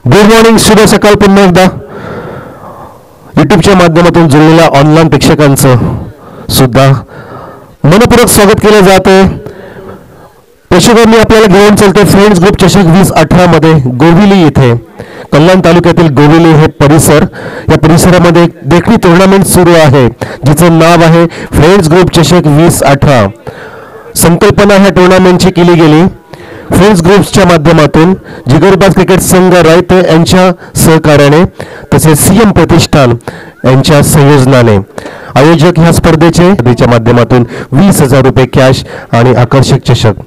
Good morning, शुभ सकाळ. पुन्हा एकदा यूट्यूबच्या माध्यमातून जुळलेल्या ऑनलाईन प्रेक्षकांचं सुद्धा मनपूर्वक स्वागत केलं जात आहे. प्रेक्षकांनी आपल्याला घेऊन चलते फ्रेंड्स ग्रुप चषक 2018 मध्ये गोविली येथे कल्याण तालुक्यातील गोविली हे परिसर. या परिसरामध्ये देखणी टुर्नामेंट सुरू आहे जिचं नाव आहे फ्रेंड्स ग्रुप चषक 2018. संकल्पना ह्या टुर्नामेंटची केली गेली फ्रेंड्स ग्रुप्सच्या माध्यमातून जिगरबाज क्रिकेट संघ रायते यांच्या सहकार्याने तसेच सीएम प्रतिष्ठान यांच्या संयोजनाने आयोजक ह्या स्पर्धेच्या माध्यमातून 20,000 रुपये कॅश आणि आकर्षक चषक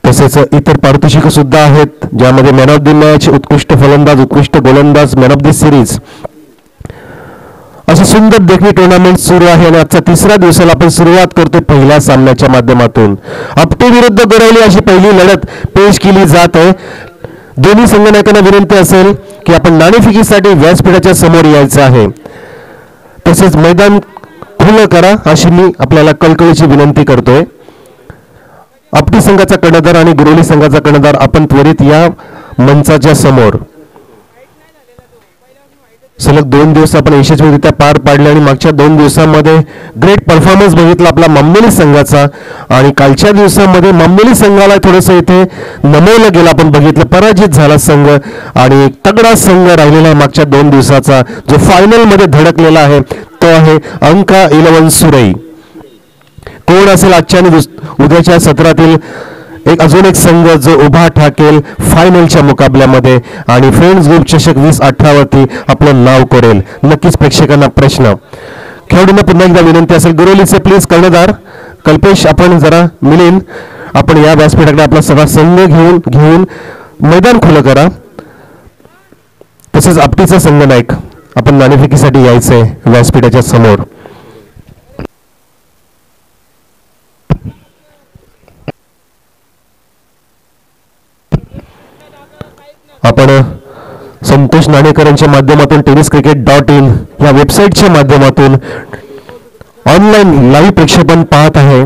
तसेच इतर पारितोषिक सुद्धा आहेत, ज्यामध्ये मॅन ऑफ द मॅच, उत्कृष्ट फलंदाज, उत्कृष्ट गोलंदाज, मॅन ऑफ द सिरीज अशी सुंदर देखणी टुर्नामेंट सुरू आहे. आणि आजच्या तिसऱ्या दिवसाला आपण सुरुवात करतो पहिल्या सामन्याच्या माध्यमातून. आपटे विरुद्ध गोरवली अशी पहिली लढत पेश केली जात आहे. दोन्ही संघनायकांना विनंती असेल की आपण नाणेफेकीसाठी व्यासपीठाच्या समोर यायचं आहे, तसेच मैदान खुलं करा अशी मी आपल्याला कळकळीची विनंती करतोय. आपटी संघाचा कर्णधार आणि गोरवली संघाचा कर्णधार आपण त्वरित या मंचाच्या समोर. सलग 2 दिवस आपण यशस्वीरित्या पार पाडले आणि मागच्या 2 दिवसांमध्ये ग्रेट परफॉर्मन्स बघितला आपला मामलेली संघाचा. आणि कालच्या दिवसामध्ये मामलेली संघाला थोडंसं इथे नमवलं गेलं, आपण बघितलं पराजित झाला संघ आणि तगडा संघ राहिलेला आहे मागच्या 2 दिवसाचा, जो फायनल मध्ये धडकलेला आहे तो आहे अंका 11 सुरई. कोण असेल आजच्या आणि उद्याच्या सत्रातील अजून एक संघ जो उभा ठाकेल फायनलच्या मुकाबल्यामध्ये आणि फ्रेंड्स ग्रुप चषक 2018 वरती आपलं नाव कोरेल. नक्कीच प्रेक्षकांना प्रश्न, खेळाडूंना पुन्हा एकदा विनंती असेल, गोरवलीचे प्लीज कर्णधार कल्पेश आपण जरा मिळेल, आपण या व्यासपीठाकडे आपला सगळा संघ घेऊन मैदान खुलं करा. तसेच आपटीचा संघ नायक आपण नाणेफेकीसाठी यायचंय व्यासपीठाच्या समोर. आपण संतोष नाणेकरांच्या माध्यमातून tenniscricket.in या वेबसाईटच्या माध्यमातून ऑनलाईन लाईव्ह प्रक्षेपण पाहत आहे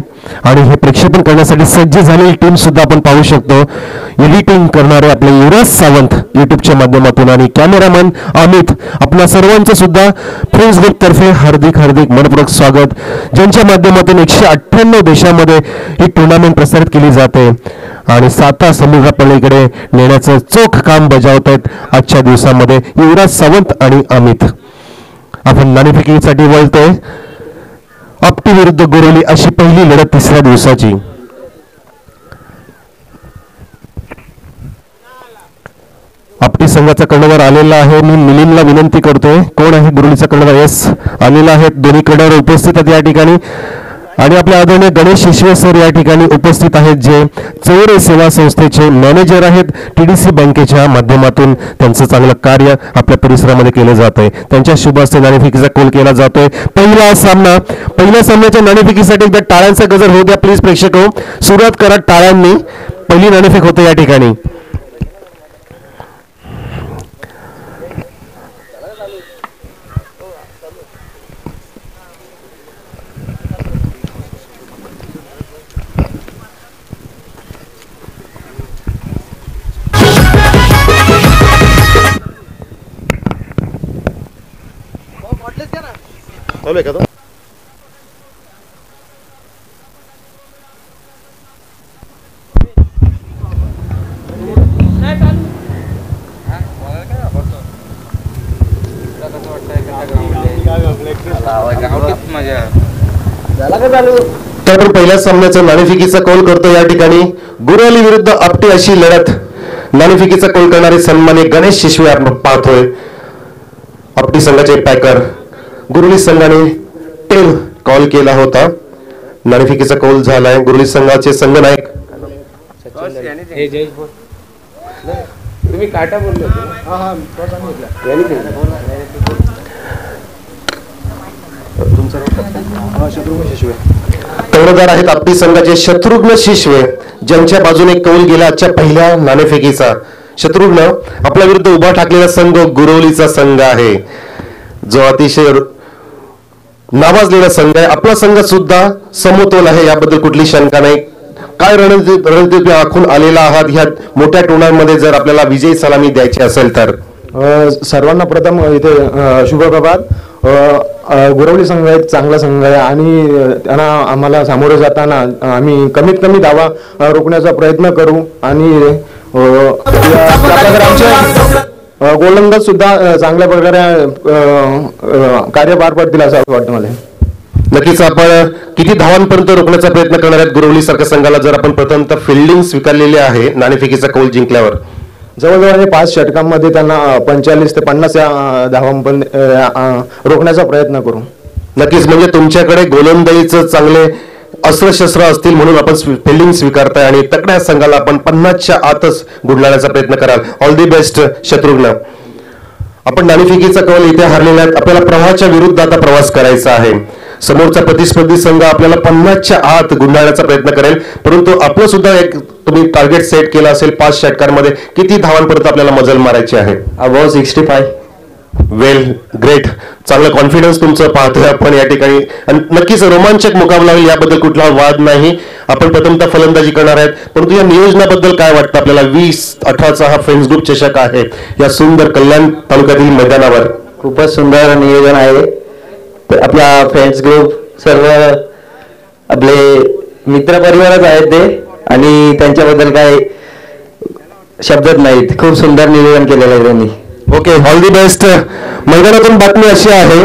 आणि हे प्रक्षेपण करण्यासाठी सज्ज झालेली टीम सुद्धा आपण पाहू शकतो. एडिटिंग करणारे आपले युवराज सावंत यूट्यूबच्या माध्यमातून आणि कॅमेरामॅन अमित, आपल्या सर्वांचं सुद्धा फ्रेंड्स ग्रुप तर्फे हार्दिक मनपूर्वक स्वागत, ज्यांच्या माध्यमातून 198 देशांमध्ये ही टुर्नामेंट प्रसारित केली जाते आणि 7 समुद्रापलीकडे नेण्याचं चोख काम बजावत आहेत आजच्या दिवसामध्ये युवराज सावंत आणि अमित. आपण नाणेफेकीसाठी वळतोय. आपटी विरुद्ध गोरवली अशी पहिली लढत तिसऱ्या दिवसाची. आपटी संघाचा कर्णधार आलेला आहे, मी मिलिंदला विनंती करतोय. कोण आहे गोरवलीचा कर्णधार? यस, आलेला आहे. दोन्ही कर्णधार उपस्थित आहेत या ठिकाणी आणि आपले आदरणीय गणेश शिशवे सर या ठिकाणी उपस्थित आहेत, जे चौरे सेवा संस्थेचे मॅनेजर आहेत. TDC बँकेच्या माध्यमातून त्यांचं चांगलं कार्य आपल्या परिसरामध्ये केलं जात आहे. त्यांच्या शुभ हस्ते नाणेफेकीचा कौल केला जातोय. पहिल्या सामन्याच्या नाणेफेकीसाठी एकदा टाळ्यांचा गजर होऊ द्या प्लीज प्रेक्षक हो. सुरुवात करा टाळ्यांनी. पहिली नाणेफेक होते या ठिकाणी. का तो तर पहिल्या सामन्याचं नाणेफेकीचा कौल करतो या ठिकाणी. गोरवली विरुद्ध आपटी अशी लढत. नाणेफेकीचा कौल करणारे सन्मान्य गणेश शिशवे आपण पाहतोय. आपटी संघाचे पॅकर गोरवली संघाने 10 कॉल केला होता. नाणेफेकीचा कौल झालाय. गोरवली संघाचे संघनायक कर्णधार आहेत आपटी संघाचे शत्रुघ्न शिशवे, ज्यांच्या बाजूने कौल गेला आजच्या पहिल्या नाणेफेकीचा. शत्रुघ्न, आपल्या विरुद्ध उभा ठाकलेला संघ गोरवलीचा संघ आहे, जो अतिशय नावाजलेला संघ आहे. आपला संघ सुद्धा समतोल आहे, याबद्दल कुठली शंका नाही. काय रणनीती आखून आलेला आहात ह्या मोठ्या टुर्नामेंटमध्ये जर आपल्याला विजयी सलामी द्यायची असेल तर? सर्वांना प्रथम इथे शुभप्रभात. गोरवली संघ एक चांगला संघ आहे आणि त्यांना आम्हाला सामोरे जाताना आम्ही कमीत कमी धावा रोखण्याचा प्रयत्न करू आणि आमचे गोलंदाज सुद्धा चांगल्या प्रकारे कार्य पार पडतील असं वाटतं मला. नक्कीच आपण किती धावांपर्यंत रोखण्याचा प्रयत्न करणार आहेत गोरवली सारख्या संघाला जर आपण प्रथमतः फिल्डिंग स्वीकारलेली आहे नाणेफेकीचा कौल जिंकल्यावर? जवळजवळ 5 षटकांमध्ये त्यांना 45 ते 50 धावांपर्यंत रोखण्याचा प्रयत्न करू. नक्कीच, म्हणजे तुमच्याकडे गोलंदाजीचं चांगले अस्त्रशस्त्र असतील म्हणून आपण फिल्डिंग स्वीकारताय आणि तगड्या संघाला आपण 50च्या आतच गुंडाळण्याचा प्रयत्न कराल. All the best Shatrughan. आपण नाणेफेकीचा कौल इथे हारलेला आहे. आपल्याला प्रवाहाच्या विरुद्ध आता प्रवास करायचा आहे. समोरचा प्रतिस्पर्धी संघ आपल्याला 50च्या आत गुंडाळण्याचा प्रयत्न करेल, परंतु आपलं सुद्धा एक तुम्ही टार्गेट सेट केलं असेल 5 षटकांमध्ये. किती धावांपर्यंत आपल्याला मजल मारायची आहे? अबाउट 65. Well, great. चांगलं कॉन्फिडन्स तुमचं पाहतोय आपण या ठिकाणी आणि नक्कीच रोमांचक मुकाबला होईल, याबद्दल कुठला वाद नाही. आपण प्रथमतः फलंदाजी करणार आहेत, परंतु या नियोजनाबद्दल काय वाटतं आपल्याला? 20-18चा हा फ्रेंड्स ग्रुप चषक आहे या सुंदर कल्याण तालुक्यातील मैदानावर. खूपच सुंदर नियोजन आहे. आपला फ्रेंड्स ग्रुप सर्व आपले मित्र परिवारच आहेत ते आणि त्यांच्याबद्दल काय शब्दच नाहीत. खूप सुंदर नियोजन केलेलं आहे त्यांनी. Okay, all the best. मैदानातून बातमी अशी आहे,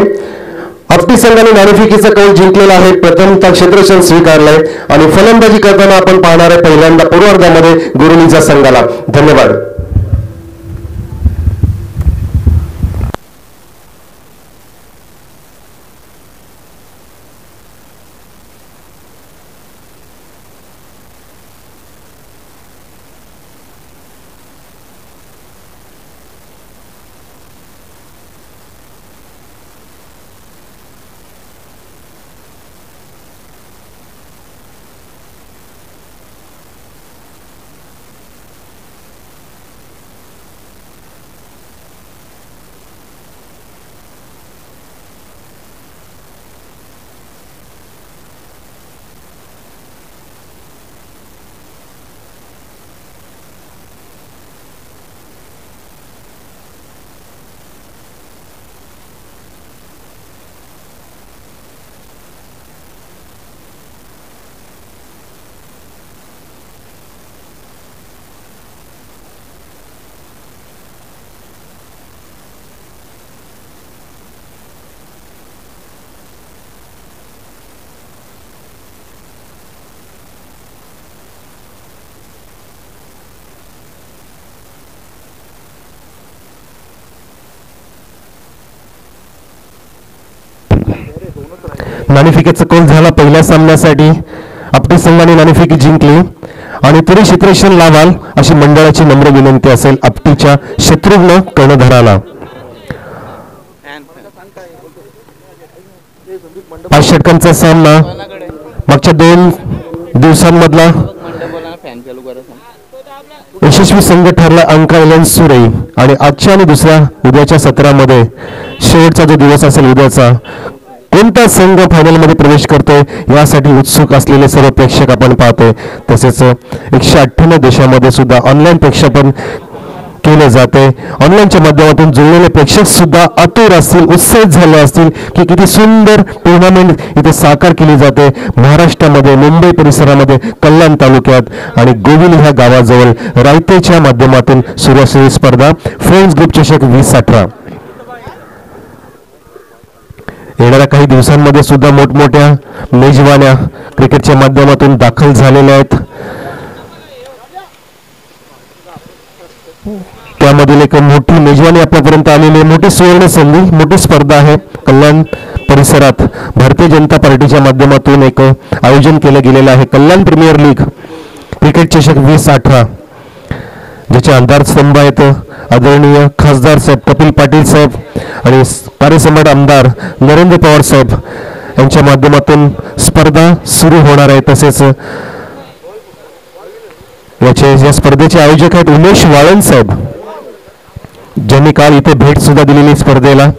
आपटी संघाने नाणेफेकीचा कौल जिंकलेला आहे, प्रथमतः क्षेत्ररक्षण स्वीकारलंय आणि फलंदाजी करताना आपण पाहणार आहे पहिल्यांदा पूर्वार्धामध्ये गोरवलीच्या संघाला. धन्यवाद. नाणेफेकीचा कौल झाला पहिल्या सामन्यासाठी. आपटी संघाने नाणेफेकी जिंकली आणि पुढे क्षेत्ररक्षण लावाल अशी मंडळाची नम्र विनंती असेल आपटीच्या शत्रुघ्न कर्णधाराला. 5 षटकांचा सामना मागच्या 2 दिवसांमधला यशस्वी संघ ठरला अंका एलियन्स सुरई आणि आजच्या आणि उद्याच्या सत्रामध्ये शेवटचा जो दिवस असेल उद्याचा, कोणता संघ फायनलमध्ये प्रवेश करतोय यासाठी उत्सुक असलेले सर्व प्रेक्षक आपण पाहतोय. तसेच 198 देशामध्ये सुद्धा ऑनलाईन प्रक्षेपण केले जाते. ऑनलाईनच्या माध्यमातून जुळलेले प्रेक्षक सुद्धा आतुर असतील, उत्साहित झाले असतील की किती सुंदर टुर्नामेंट इथे साकार केली जाते महाराष्ट्रामध्ये, मुंबई परिसरामध्ये, कल्याण तालुक्यात आणि गोविली ह्या गावाजवळ रायतेच्या माध्यमातून सुरू असलेली स्पर्धा फ्रेंड्स ग्रुप चषक 2018 येणाऱ्या काही दिवसांमध्ये सुद्धा मोठमोठ्या मेजवान्या क्रिकेटच्या माध्यमातून दाखल झालेल्या आहेत. त्यामधील एक मोठी मेजवानी आपल्यापर्यंत आलेली आहे. मोठी सुवर्ण संधी, मोठी स्पर्धा आहे. कल्याण परिसरात भारतीय जनता पार्टीच्या माध्यमातून एक आयोजन केलं गेलेलं आहे कल्याण प्रीमियर लीग क्रिकेट चषक 2018, ज्याचे आधारस्तंभ आहेत आदरणीय खासदार साहेब कपिल पाटील साहेब आणि कार्यसम्राट आमदार नरेंद्र पवार साहेब यांच्या माध्यमातून स्पर्धा सुरू होणार आहे. तसेच या स्पर्धेचे आयोजक आहेत उमेश वाळन साहेब, ज्यांनी काल इथे भेट सुद्धा दिलेली स्पर्धेला.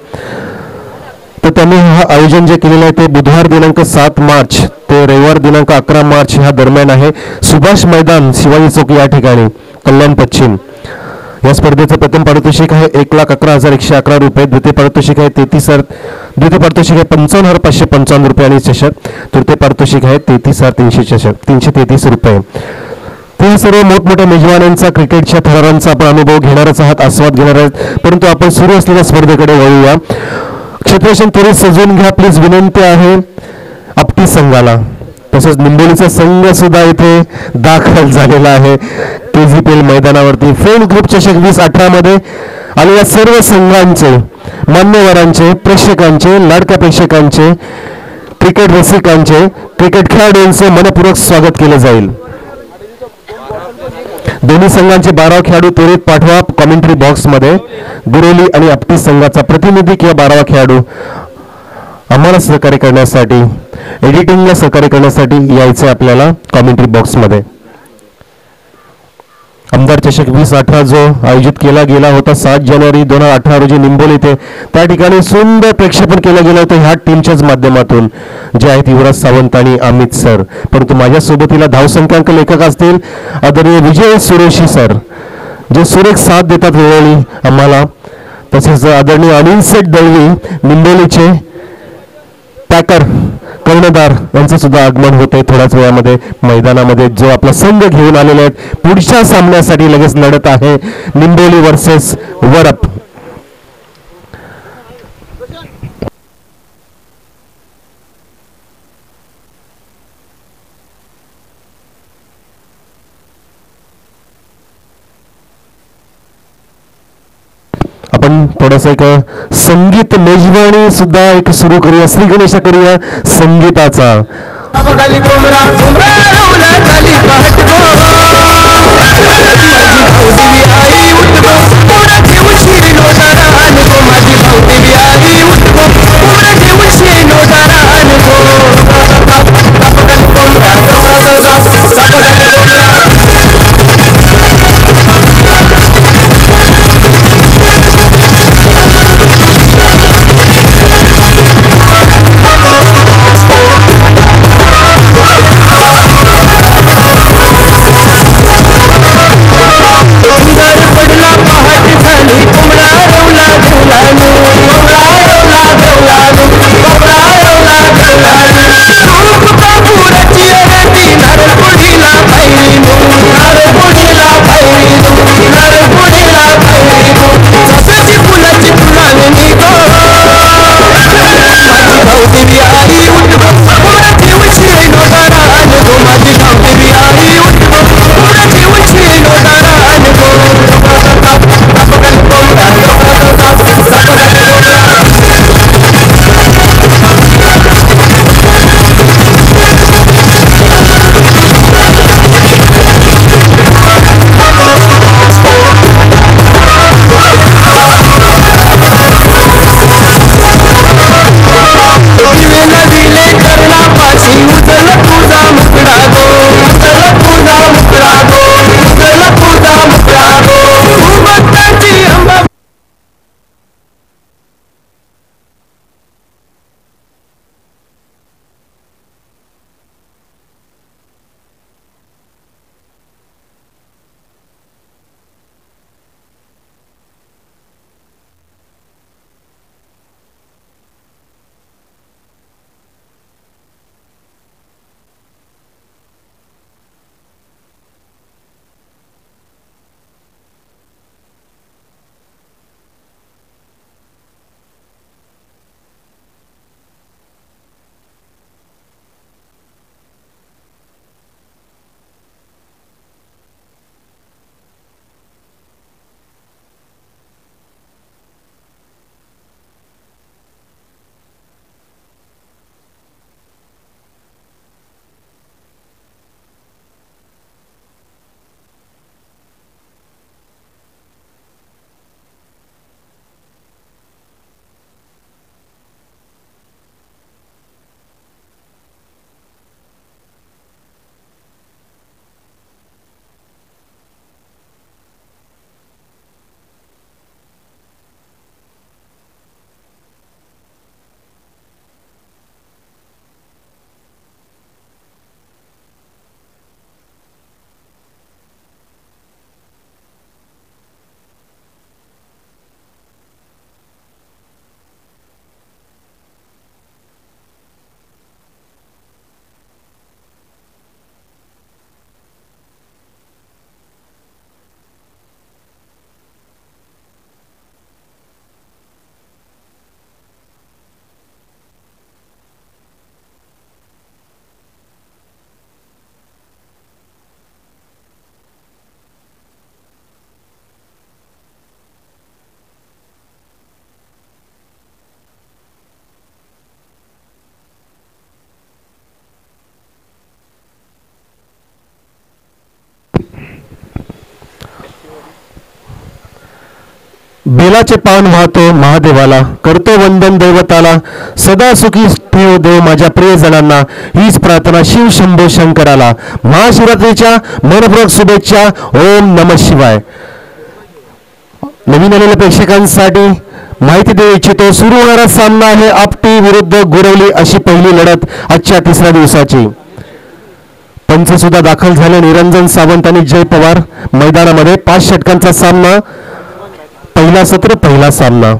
तर त्यांनी हा आयोजन जे केलेलं आहे ते बुधवार दिनांक 7 मार्च ते रविवार दिनांक 11 मार्च ह्या दरम्यान आहे. सुभाष मैदान शिवाजी चौक या ठिकाणी कल्याण पश्चिम. या स्पर्धेचं प्रथम पारितोषिक आहे 1,11,111 रुपये. द्वितीय पारितोषिक आहे 55,555 रुपये आणि चषक. तृतीय पारितोषिक आहे 33,333 रुपये. ते सर्व मोठमोठ्या मेजवानांचा क्रिकेटच्या थरारांचा आपण अनुभव घेणारच आहात, आस्वाद घेणार आहात. परंतु आपण सुरू असलेल्या स्पर्धेकडे वळूया. क्षेत्ररक्षण त्वरित सजवून घ्या प्लीज, विनंती आहे आपटी संघाला. तसेच निंबोलीचा संघ सुद्धा इथे दाखल झालेला आहे KGPL मैदानावरती. फ्रेंड्स ग्रुप चषक 2018 मध्ये आलेल्या सर्व संघांचे, मान्यवरांचे, प्रेक्षकांचे, लाडक्या प्रेक्षकांचे, क्रिकेट रसिकांचे, क्रिकेट खेळाडूंचे मनपूर्वक स्वागत केले जाईल. दोन्ही संघांचे 12 खेळाडू त्वरित पाठवा कॉमेंट्री बॉक्समध्ये. गुरोली आणि आपटी संघाचा प्रतिनिधी किंवा 12वा खेळाडू आम्हाला सहकार्य करण्यासाठी, एडिटिंगला सहकार्य करण्यासाठी यायचं आपल्याला कॉमेंट्री बॉक्समध्ये. आमदार चषक 2018 जो आयोजित केला गेला होता 7 जानेवारी 2018 रोजी निंबोली येथे, त्या ठिकाणी सुंदर प्रेक्षेपण केलं गेलं होतं ह्या टीमच्याच माध्यमातून, जे आहेत युवराज सावंत आणि अमित सर. परंतु माझ्या सोबतीला धावसंख्याक लेखक असतील आदरणीय विजय सुरेशी सर, जे सुरेख साथ देतात वेळोवेळी आम्हाला. तसेच आदरणीय अनिल सेठ दळवी निंबोलीचे पॅकर कर्णधार यांचं सुद्धा आगमन होते थोड्याच वेळामध्ये मैदानामध्ये, जो आपला संघ घेऊन आलेले आहेत. पुढच्या सामन्यासाठी लगेच लढत आहे निंबोली वर्सेस वरप. आपण थोडस एक संगीत मेजवानी सुद्धा एक सुरू करूया. श्री गणेशा करूया संगीताचा. बेलाचे पान वाहतो महादेवाला, करतो वंदन दैवताला, सदा सुखी ठेव देव माझ्या प्रियजनांना, हीच प्रार्थना शिव शंभो शंकराला. महाशिवरात्रीच्या मनपूर्वक शुभेच्छा. ओम नमः शिवाय. नवीन आलेल्या प्रेक्षकांसाठी माहिती देऊ इच्छितो, सुरू होणारा सामना आहे आपटी विरुद्ध गोरवली अशी पहिली लढत आजच्या तिसऱ्या दिवसाची. पंच सुद्धा दाखल झाले. निरंजन सावंत आणि जय पवार मैदानामध्ये. 5 षटकांचा सामना. पहिला सत्र, पहिला सामना.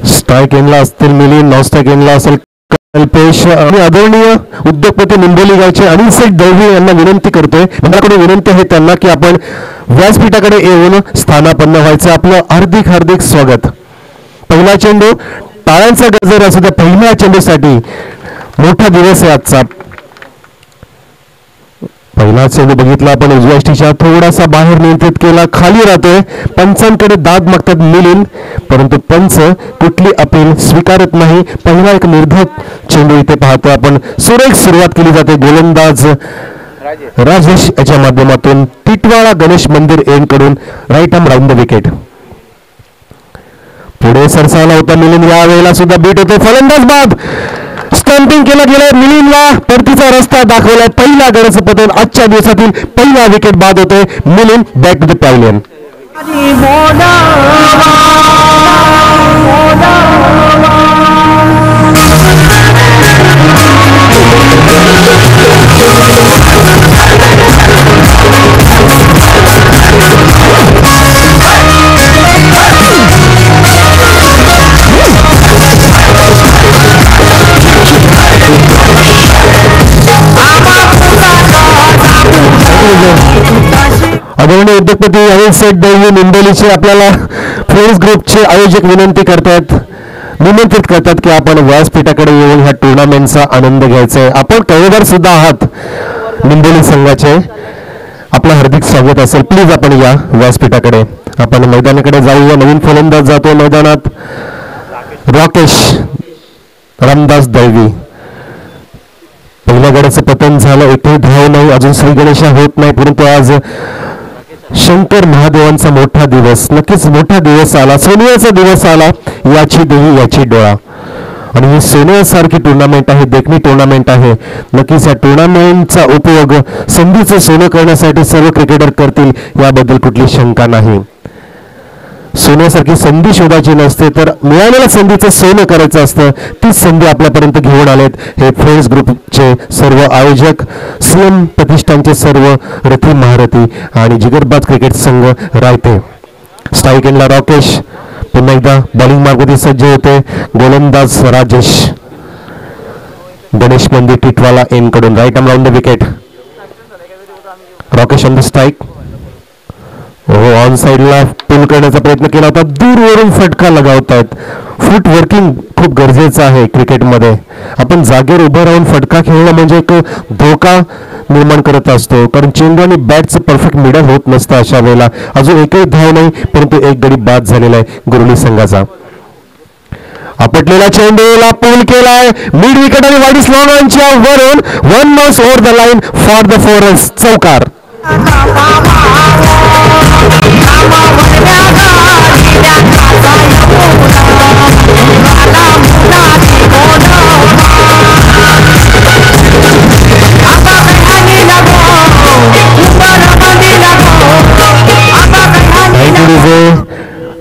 स्ट्राईक एंडला असतील मिलिंद, नॉन स्ट्राईक एंडला असेल कल्पेश. आणि आदरणीय उद्योगपती निंबोली गावचे अनिल शेठ दळवी यांना विनंती करतोय, माझ्याकडे विनंती आहे त्यांना की आपण व्यासपीठाकडे येऊन स्थानापन्न व्हायचं. आपलं हार्दिक हार्दिक स्वागत. पहिला चेंडू, टाळ्यांचा गजर असू द्या पहिल्या चेंडूसाठी. मोठा दिवस आहे आजचा. पहिला चेंडू बघितला आपण उजव्या स्टिकच्या थोडासा बाहेर नियंत्रित केला, खाली राहतोय. पंचांकडे दाद मागतात मिलिंद, परंतु पंच कुठली अपील स्वीकारत नाही. पहिला एक निर्धाक चेंडू इथे पाहतो आपण. सुरेख सुरुवात केली जाते. गोलंदाज राजेश याच्या माध्यमातून टिटवाळा गणेश मंदिर एंड कडून right arm round the wicket. पुढे सरसावला होता मिलिंद, या वेळेला सुद्धा बीट होतो. फलंदाज बाद. स्टंपिंग केलं गेलं. मिलिंदला परतीचा रस्ता दाखवलाय. पहिला गडचं पतन आजच्या दिवसातील पहिला विकेट बाद होतोय. Milind back to the pavilion. आदरणीय उद्योगपती अनिल शेठ दळवी निंबोलीचे आपल्याला फ्रेंड्स ग्रुपचे आयोजक निमंत्रित करतात की आपण व्यासपीठाकडे येऊन ह्या टुर्नामेंटचा आनंद घ्यायचा आहे. आपण कवेदार सुद्धा आहात निंबोली संघाचे. आपलं हार्दिक स्वागत असेल. प्लीज आपण या व्यासपीठाकडे. आपण मैदानाकडे जाऊया. नवीन फलंदाज जातो मैदानात. राकेश रामदास दळवी. पहिल्या गड्याचं पतन झालं. एकही धाव नाही. अजून श्री गणेशा होत नाही, परंतु आज शंकर महादेवांचा मोठा दिवस, नक्कीच मोठा दिवस आला. सोनियाचा दिवस आला. याची देही याची डोळा. आणि ही सोन्यासारखी टुर्नामेंट आहे, देखणी टुर्नामेंट आहे. नक्कीच या टुर्नामेंटचा उपयोग संधीचं सोनं करण्यासाठी सर्व क्रिकेटर करतील, याबद्दल कुठली शंका नाही. सोन्यासारखी संधी शोधायची नसते, तर मिळालेल्या संधीचं सोनं करायचं असतं. तीच संधी आपल्यापर्यंत घेऊन आलेत हे फ्रेंड्स ग्रुपचे सर्व आयोजक, सीएम प्रतिष्ठानचे सर्व रथी महारथी आणि जिगरबाज क्रिकेट संघ रायते. स्ट्राईक एंडला राकेश पुन्हा एकदा बॉलिंग मार्गात सज्ज होते. गोलंदाज राजेश गणेश मंदिर टिटवाला एन कडून right arm round the wicket. Rakesh on the strike. On साईडला पुल करण्याचा प्रयत्न केला होता. दूरवरून फटका लगावतायत. फूट वर्किंग खूप गरजेचं आहे क्रिकेटमध्ये. आपण जागेवर उभं राहून फटका खेळणं म्हणजे एक धोका निर्माण करत असतो, कारण चेंडू आणि बॅटचं परफेक्ट मिडल होत नसतं अशा वेळेला. अजून एकही धाव नाही, परंतु एक गडी बाद झालेला आहे गोरवली संघाचा. आपटलेला चेंडूला पूल केलाय. मिड विकेट आणि वाईड स्लॉनच्या वरून 1 knots over the line for the 4 runs. चौकार.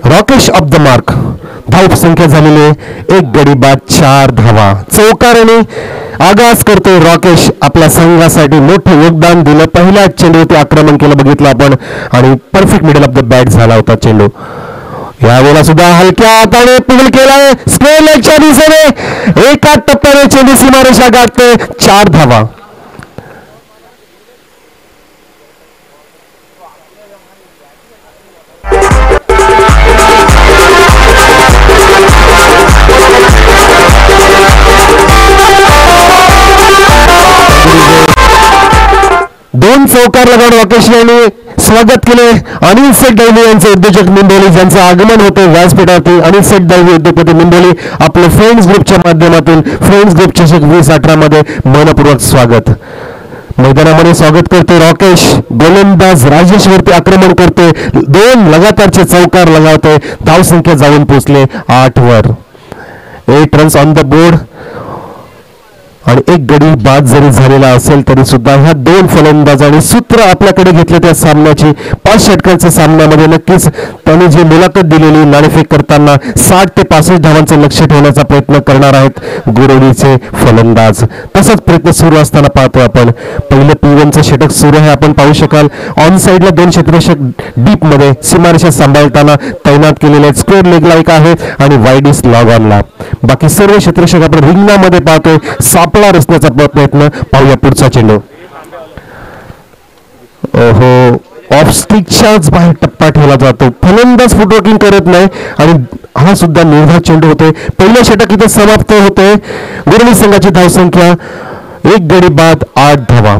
Rakesh off the mark. धाव संख्या झालेली 1 गडी बाद 4 धावा. चौकाराने आगास करतोय राकेश. आपल्या संघासाठी मोठं योगदान दिलं. पहिल्या चेंडूवरती आक्रमण केलं बघितलं आपण, आणि perfect middle of the bat झाला होता चेंडू. यावेळेला सुद्धा हलक्या हाताने पूल केलाय. स्क्वेअर लेगच्या दिशेने एका टप्प्याने चेंडू सीमारेषा गाठतोय. 4 धावा. दोन चौकार लगावून राकेश यांनी स्वागत केले. अनिल शेठ दळवी यांचे उद्योजक निंबोली, ज्यांचं आगमन होते व्यासपीठावरती. अनिल शेठ दळवी उद्योगपती निंबोली, आपलं फ्रेंड्स ग्रुपच्या माध्यमातून फ्रेंड्स ग्रुप चषक 2018 मध्ये मनपूर्वक स्वागत. मैदानामध्ये स्वागत करते रॉकेश. गोलंदाज राजेश वरती आक्रमण करते, 2 लगातारचे चौकार लगावते. धावसंख्या जाऊन पोहोचले 8 वर. 8 रन्स ऑन द बोर्ड आणि 1 गडी बाद जरी झालेला असेल तरी सुद्धा ह्या 2 फलंदाजांनी सूत्र आपल्याकडे घेतले त्या सामन्याची. 5 षटकांच्या सामन्यामध्ये नक्कीच त्यांनी जी मुलाखत दिलेली नाणेफेक करताना 60 ते 65 धावांचं लक्ष ठेवण्याचा प्रयत्न करणार आहेत गोरवलीचे फलंदाज. तसाच प्रयत्न सुरू असताना पाहतो आपण. पहिलं P1चं षटक सुरू आहे, आपण पाहू शकाल. ऑन साईडला 2 क्षेत्ररक्षक डीप मध्ये सीमारेषा सांभाळताना तैनात केलेले आहेत. स्क्वेअर लेगला एक आहे आणि वाईडिस लॉग ऑनला. बाकी सर्व क्षेत्ररक्षक आपण रिंगणामध्ये पाहतोय. सापळा रचण्याचा प्रयत्न. पाहूया पुढचा चेंडू. ओहो, ऑफ स्टिकच्याच बाहेर टप्पा ठेवला जातो. फलंदाज फुटवर्किंग करत नाही आणि हा सुद्धा निर्धार चेंडू होतोय. पहिलं षटक इथे समाप्त होतोय. गोरवली संघाची धावसंख्या 1 गडी बाद 8 धावा.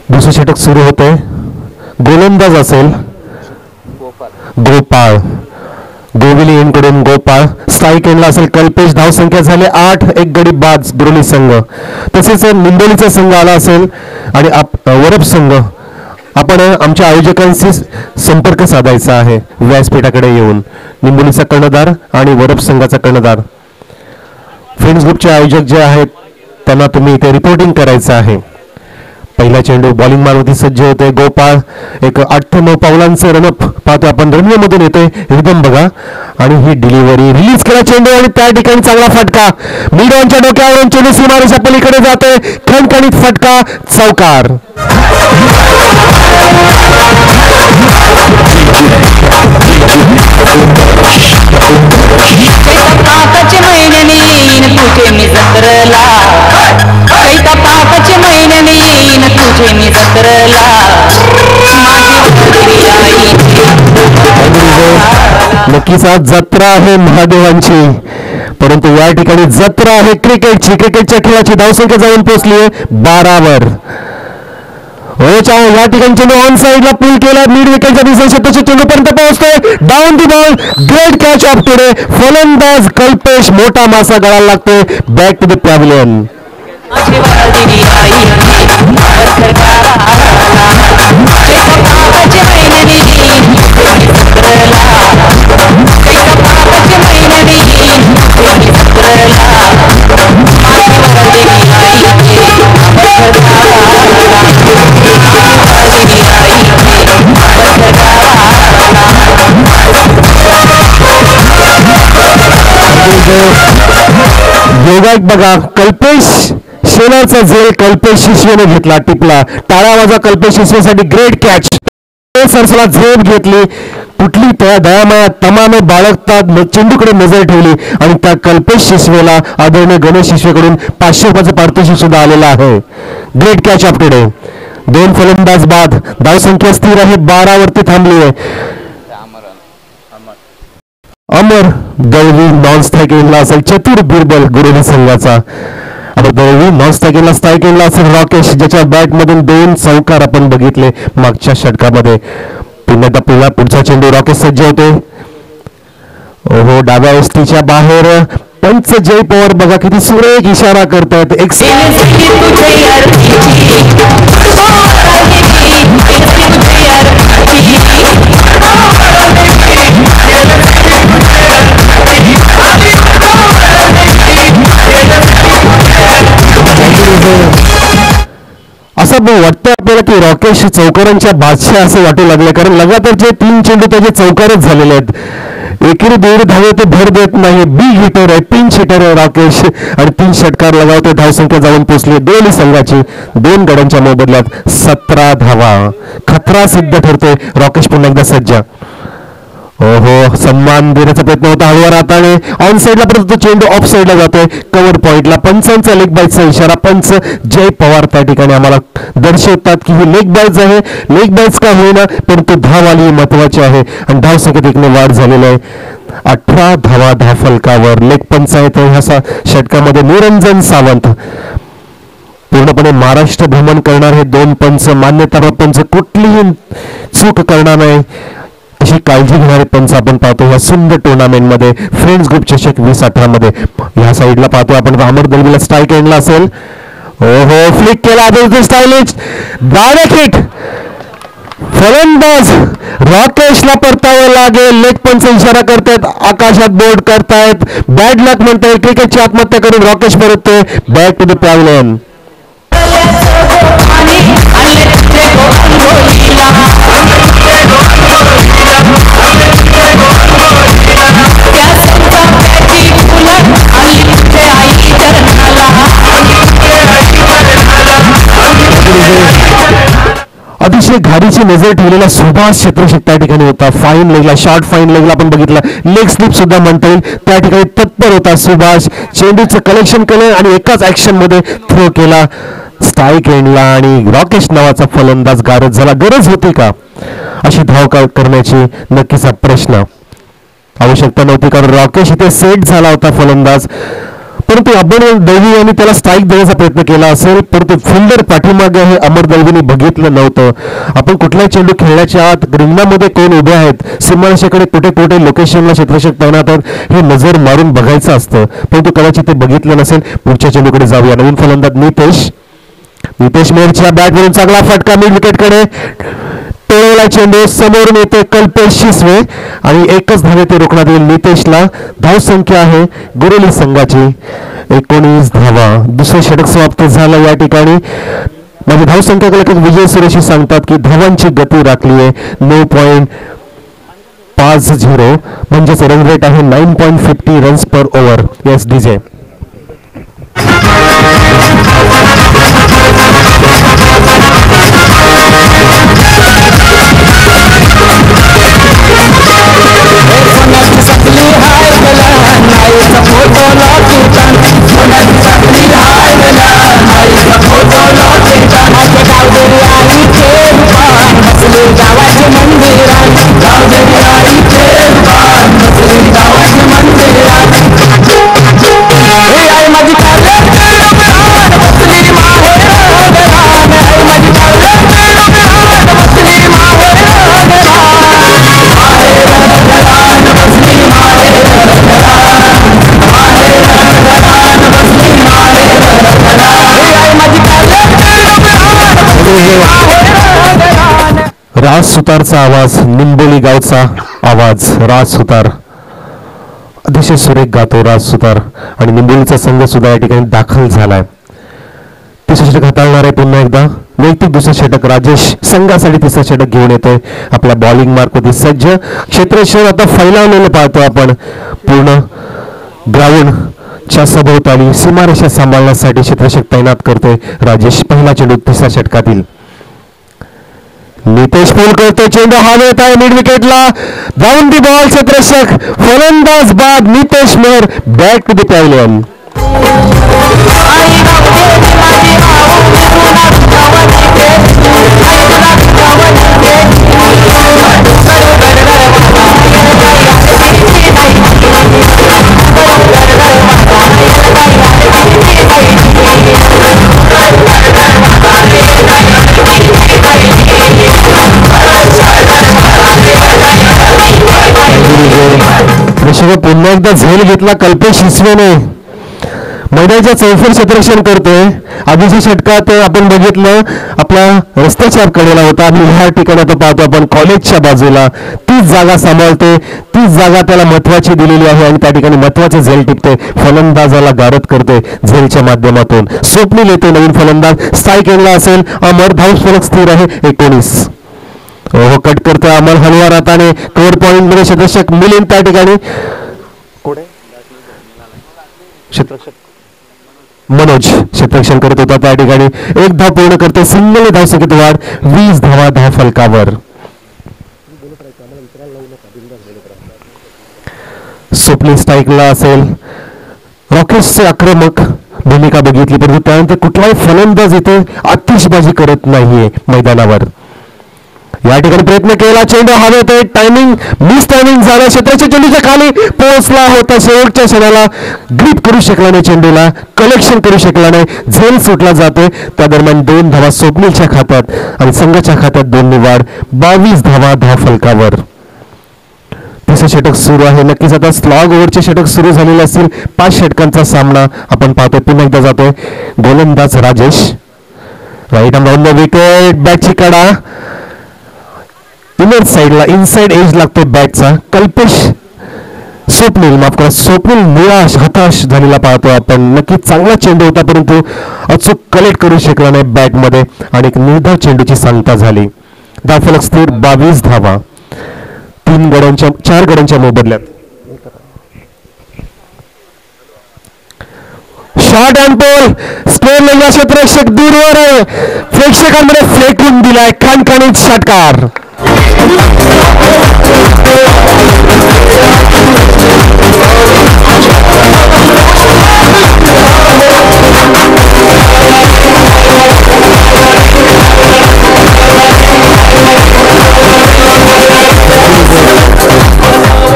दुसरं षटक सुरू होते. गोलंदाज असेल गोपाळ. गोविली एंडकडून गोपाळ. स्ट्राईक एंडला असेल कल्पेश. धावसंख्या झाले 8. 1 गडी बाद गोरवली संघ. तसेच निंबोलीचा संघ आला असेल आणि वरप संघ. आपण आमच्या आयोजकांशी संपर्क साधायचा आहे व्यासपीठाकडे येऊन. निंबोलीचा कर्णधार आणि वरप संघाचा कर्णधार. फ्रेंड्स ग्रुपचे आयोजक जे आहेत त्यांना तुम्ही इथे रिपोर्टिंग करायचं आहे. पहिला चेंडू बॉलिंग मारवती सज्ज होते. गोपाळ एक 8-9 पावलांचं रनअप पाहतो आपण. रनवेमधून येते रिदम बघा आणि ही डिलिव्हरी. रिलीज केला चेंडू आणि त्या ठिकाणी चांगला फटका. मिड ऑनच्या डोक्यावरून चेंडू सीमारेषा पलीकडे जातोय. खणखणीत फटका, चौकार. पाकाचे महिन्याने येईन तुझे मी जत्रला. कैता पाकाचे महिन्याने येईन तुझे मी जत्रला. नक्कीच आज जत्रा आहे महादेवांची, परंतु या ठिकाणी जत्रा आहे क्रिकेटची. क्रिकेटच्या खेळाची धावसंख्या जाऊन पोहोचली आहे 12 वर. या ठिकाणी चेंडू ऑन साईडला पूल केला. मिड विकेटच्या दिशेने चेंडू पर्यंत पोहोचतोय. Down the ball. Great catch of today. फलंदाज कल्पेश. मोठा मासा गळाला लागतोय. Back to the pavilion. योगायोग बघा. कल्पेश शेलारचा झेल कल्पेश शिशवेने घेतला. टिपला. टाळा वाजा कल्पेश शिशवेसाठी. Great catch. सरसला झेप घेतली. कुठली त्या दयामया तमाने बाळगतात चेंडूकडे नजर ठेवली आणि त्या कल्पेश शिशवेला आदरणीय गणेश शिशवेकडून 500 रुपयाचं पारितोषिक सुद्धा आलेलं आहे. Great catch of today. 2 फलंदाज बाद. धावसंख्या स्थिर आहे 12 वरती थांबली आहे. अमर गवली नॉन स्ट्राईक एंडला असेल चतुर बिरबल गोरवली संघाचा. आता गवली नॉन स्ट्राईक एंडला स्ट्राईक एंडला असेल राकेश, ज्याच्या बॅट मधून 2 चौकार आपण बघितले मागच्या षटकामध्ये. पुन्हा पुढचा चेंडू राकेश सज्ज होते. ओहो, डाव्या एसटीच्या बाहेर पंच जय पवार बघा किती सुरेख इशारा करतायत. असं वाटतं आपल्याला की राकेश चौकारांच्या बादशाह असं वाटू लागले, कारण लगातार जे 3 चेंडू त्याचे चौकारच झालेले आहेत. एकेरी 1.5 धावे ते भर देत नाही. बिग हिटर आहे, पिंच हिटर आहे राकेश आणि 3 षटकार लगावते. धावसंख्या जाऊन पोहोचली दोन्ही संघाची 2 गड्यांच्या मोबदल्यात 17 धावा. खतरा सिद्ध ठरतोय. राकेश पुन्हा एकदा सज्ज. ओहो, सन्मान देण्याचा प्रयत्न होता हळूवार हाताने ऑन साईडला, परंतु चेंडू ऑफ साईडला जातोय. कव्हर पॉइंटला पंचांचा लेग बाईटचा इशारा. पंच जय पवार त्या ठिकाणी आम्हाला दर्शवतात की ही लेग बाईट आहे. लेग बाईट्स का होईना परंतु धाव आली महत्वाची आहे आणि धाव संख्येत एकने वाढ झालेली आहे. 18 धावा धावफलकावर. लेग पंच आहेत ह्या षटकामध्ये निरंजन सावंत. पूर्णपणे महाराष्ट्र भ्रमण करणार हे 2 पंच, मान्यता पंच, कुठलीही चूक करणार नाही अशी काळजी घेणारे पंच आपण पाहतो या सुंदर टुर्नामेंट मध्ये. फ्रेंड्स ग्रुप चषक 2018 मध्ये ह्या साईडला पाहतो आपण अमर दलवीला स्ट्राईक एंडला असेल. ओहो, फ्लिक केला स्टायलिश डायरेक्ट हिट. फलंदाज राकेशला परतावं लागेल. लेग पंच इशारा करतायत, आकाशात बोर्ड करतायत. बॅड लक म्हणताय. क्रिकेटची आत्महत्या करून राकेश परततोय बॅक टू द पॅव्हलियन. अतिशय घारीची नजर ठेवलेला सुभाष क्षेत्रशक त्या ठिकाणी होता. फाईन लेगला, शॉर्ट फाईन लेगला आपण बघितलं. लेग स्लिप सुद्धा म्हणता येईल त्या ठिकाणी तत्पर होता सुभाष. चेंडूचं कलेक्शन केलं आणि एकाच ऍक्शन मध्ये थ्रो केला स्ट्राईक एंडला आणि राकेश नावाचा फलंदाज गारद झाला. गरज होती का अशी धाव करण्याची? नक्कीच हा प्रश्न. आवश्यकता नव्हती कारण राकेश इथे सेट झाला होता फलंदाज. परंतु अमर दळवी यांनी त्याला स्ट्राईक देण्याचा प्रयत्न केला असेल परंतु फिल्डर पाठीमागे हे अमर दळवीने बघितलं नव्हतं. आपण कुठलाही चेंडू खेळण्याच्या आत रिंगणामध्ये कोण उभे आहेत, सीमारेषेकडे कुठे कुठे लोकेशनला क्षेत्ररक्षक तैनात आहेत हे नजर मारून बघायचं असतं परंतु कदाचित ते बघितलं नसेल. पुढच्या चेंडूकडे जाऊया. नवीन फलंदाज नितेश मेहरच्या बॅटवरून चांगला फटका मिड विकेटकडे. टोळवला चेंडू समोरून येते कल्पेश शिसवे आणि एकच धावे ते रोखण्यात येईल नितेशला. धाव संख्या आहे गोरेली संघाची 19 धावा. दुसरं षटक समाप्त झालं या ठिकाणी. म्हणजे धाव संख्या विजय सुरेशी सांगतात की धावांची गती राखली आहे 9.50 म्हणजेच रन रेट आहे 9.50 runs per over. Yes DJ. Raj सुतारचा आवाज, निंबोली गावचा आवाज. राज सुतार अतिशय सुरेख गातो राज सुतार आणि निंबोलीचा संघ सुद्धा या ठिकाणी दाखल झालाय. तिसरं षटक हाताळणार आहे पुन्हा एकदा. वैयक्तिक दुसरं षटक राजेश संघासाठी तिसरं षटक घेऊन येतोय. आपल्या बॉलिंग मार्कवरती सज्ज. क्षेत्ररक्षण आता फैलावलेलं पाहतो आपण. पूर्ण ग्राउंडच्या सभोवताली सीमारेषा सांभाळण्यासाठी क्षेत्ररक्षक तैनात करतोय राजेश. पहिला चेंडू तिसऱ्या षटकातील. नितेश पूल करतोय. चेंडू हवेत आहे मिड विकेटला. Down the ball. क्षेत्ररक्षक फलंदाज बाद Nitesh Mehar. Back to the pavilion. पुन्हा एकदा झेल घेतला कल्पेश शिसवेने. मैदानाच्या चौफेर क्षेत्ररक्षण करतोय. आधीच्या षटकात आपण बघितलं आपला रस्त्याच्या कडेला होता आणि ह्या ठिकाणी आता पाहतो आपण कॉलेजच्या बाजूला. तीच जागा सांभाळतोय. तीच जागा त्याला महत्वाची दिलेली आहे आणि त्या ठिकाणी महत्वाचं झेल टिपते. फलंदाजाला गारद करतोय झेलच्या माध्यमातून. स्वप्नील येतोय नवीन फलंदाज. स्ट्राईक एंडला असेल अमर. धावफलक स्थिर आहे 19. हो कट करतोय अमल हलवार हाताने कव्हर पॉइंट मध्ये क्षेत्ररक्षक मिलिंद त्या ठिकाणी मनोज क्षेत्ररक्षण करत होता त्या ठिकाणी एक धाव पूर्ण करते सिंगल धावसंख्येत वाढ 20 धावा धाव फलकावर. स्वप्नील स्ट्राईकला असेल. रॉकेट्सचे आक्रमक भूमिका बघितली परंतु त्यानंतर कुठलाही फलंदाज इथे आतिषबाजी करत नाहीये मैदानावर. या ठिकाणी प्रयत्न केला चेंडू हवेत टायमिंग मिस टायमिंग झालं क्षेत्राच्या चेंडूच्या खाली पोहोचला होता शेवटच्या क्षणाला ग्रीप करू शकला नाही चेंडूला कलेक्शन करू शकला नाही झेल सुटला जातोय त्या दरम्यान 2 धावा स्वप्नीलच्या खात्यात आणि संघाच्या खात्यात 2 निवाड 22 धावा धाव फलकावर. तिसरं षटक सुरू आहे नक्कीच आता स्लॉग ओव्हरचे षटक सुरू झालेले असतील 5 षटकांचा सामना आपण पाहतोय पुन्हा एकदा जातोय गोलंदाज Rajesh right arm on the wicket बॅटची कडा इनर साइडला इनसाइड एज लागतोय बॅटचा कल्पेश स्वप्नील माफ करा स्वप्नील निराश हताश झालेला पाहतोय आपण नक्कीच चांगला चेंडू होता परंतु अचूक कलेक्ट करू शकला नाही बॅटमध्ये आणि एक निर्धाव चेंडूची सांगता झाली. धावफलक स्थिर 22 धावा 4 गड्यांच्या मोबदल्यात. शॉट अँड बॉल स्कोर लेगा क्षेत्ररक्षक दूरवर आहे प्रेक्षकांमध्ये फेकून दिलाय खणखणीत षटकार.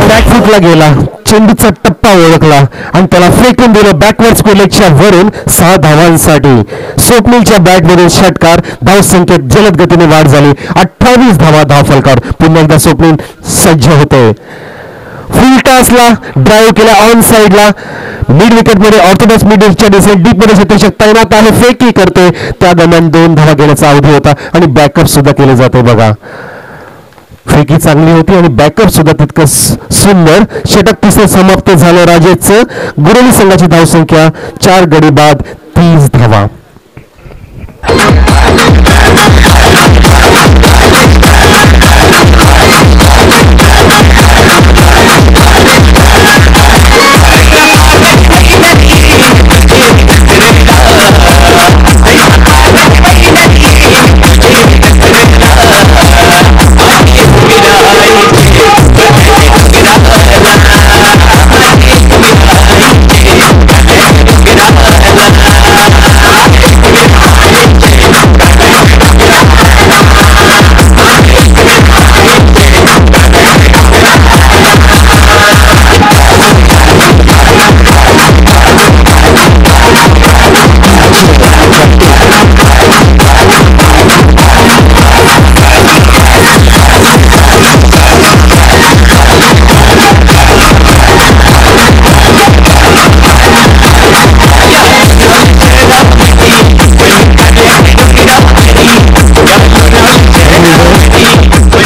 बॅकफुटला गेला चेंडूचा टप्पा ओळखला आणि त्याला फेकून दिलं बॅकवर्ड स्कोरलेगच्या वरून 6 धावांसाठी. स्वप्नीलच्या बॅटमधून षटकार धावसंख्येत जलद गतीने वाढ झाली 28 धावा धाव फलकावर. पुन्हा एकदा स्वप्नील सज्ज होते फुल टॉसला ड्राईव्ह केला ऑन साइडला मिड विकेटमध्ये ऑर्थोडॉक्स मिडच्या दिशेने डीप मध्ये क्षेत्ररक्षक तैनात आहे फेकी करतोय त्या दरम्यान 2 धावा घेण्याचा अवधी होता आणि बॅकअप सुद्धा केले जाते बघा. फेकी चांगली होती आणि बॅकअप सुद्धा तितकंच सुंदर. षटक तिसरं समाप्त झालं राजेशचं. गोरेली संघाची धावसंख्या 4 गडी बाद 30 धावा.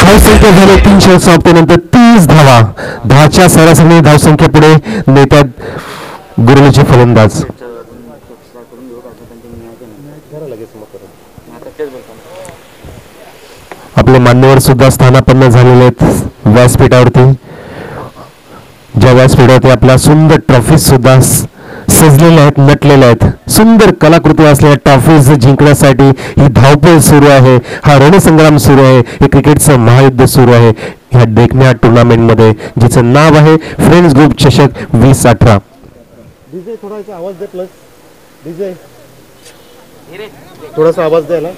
धावसंख्या झाली 300 समाप्तीनंतर 30 धावा 10च्या सरासरी धावसंख्या पुढे नेत्यात गुरुलीचे फलंदाज. आपले मान्यवर सुद्धा स्थानापन्न झालेले आहेत व्यासपीठावरती. ज्या व्यासपीठावरती आपल्या सुंदर ट्रॉफी सुद्धा सजलेल्या आहेत नटलेल्या आहेत. सुंदर कलाकृती असलेल्या ट्रॉफीज जिंकण्यासाठी ही धावपळ सुरू आहे हा रणसंग्राम सुरू आहे हे क्रिकेटचं महायुद्ध सुरू आहे ह्या देखण्या टुर्नामेंट मध्ये जिचं नाव आहे फ्रेंड्स ग्रुप चषक 2018. डीजे थोडासा आवाज दे प्लस डीजे थोडासा आवाज द्यायला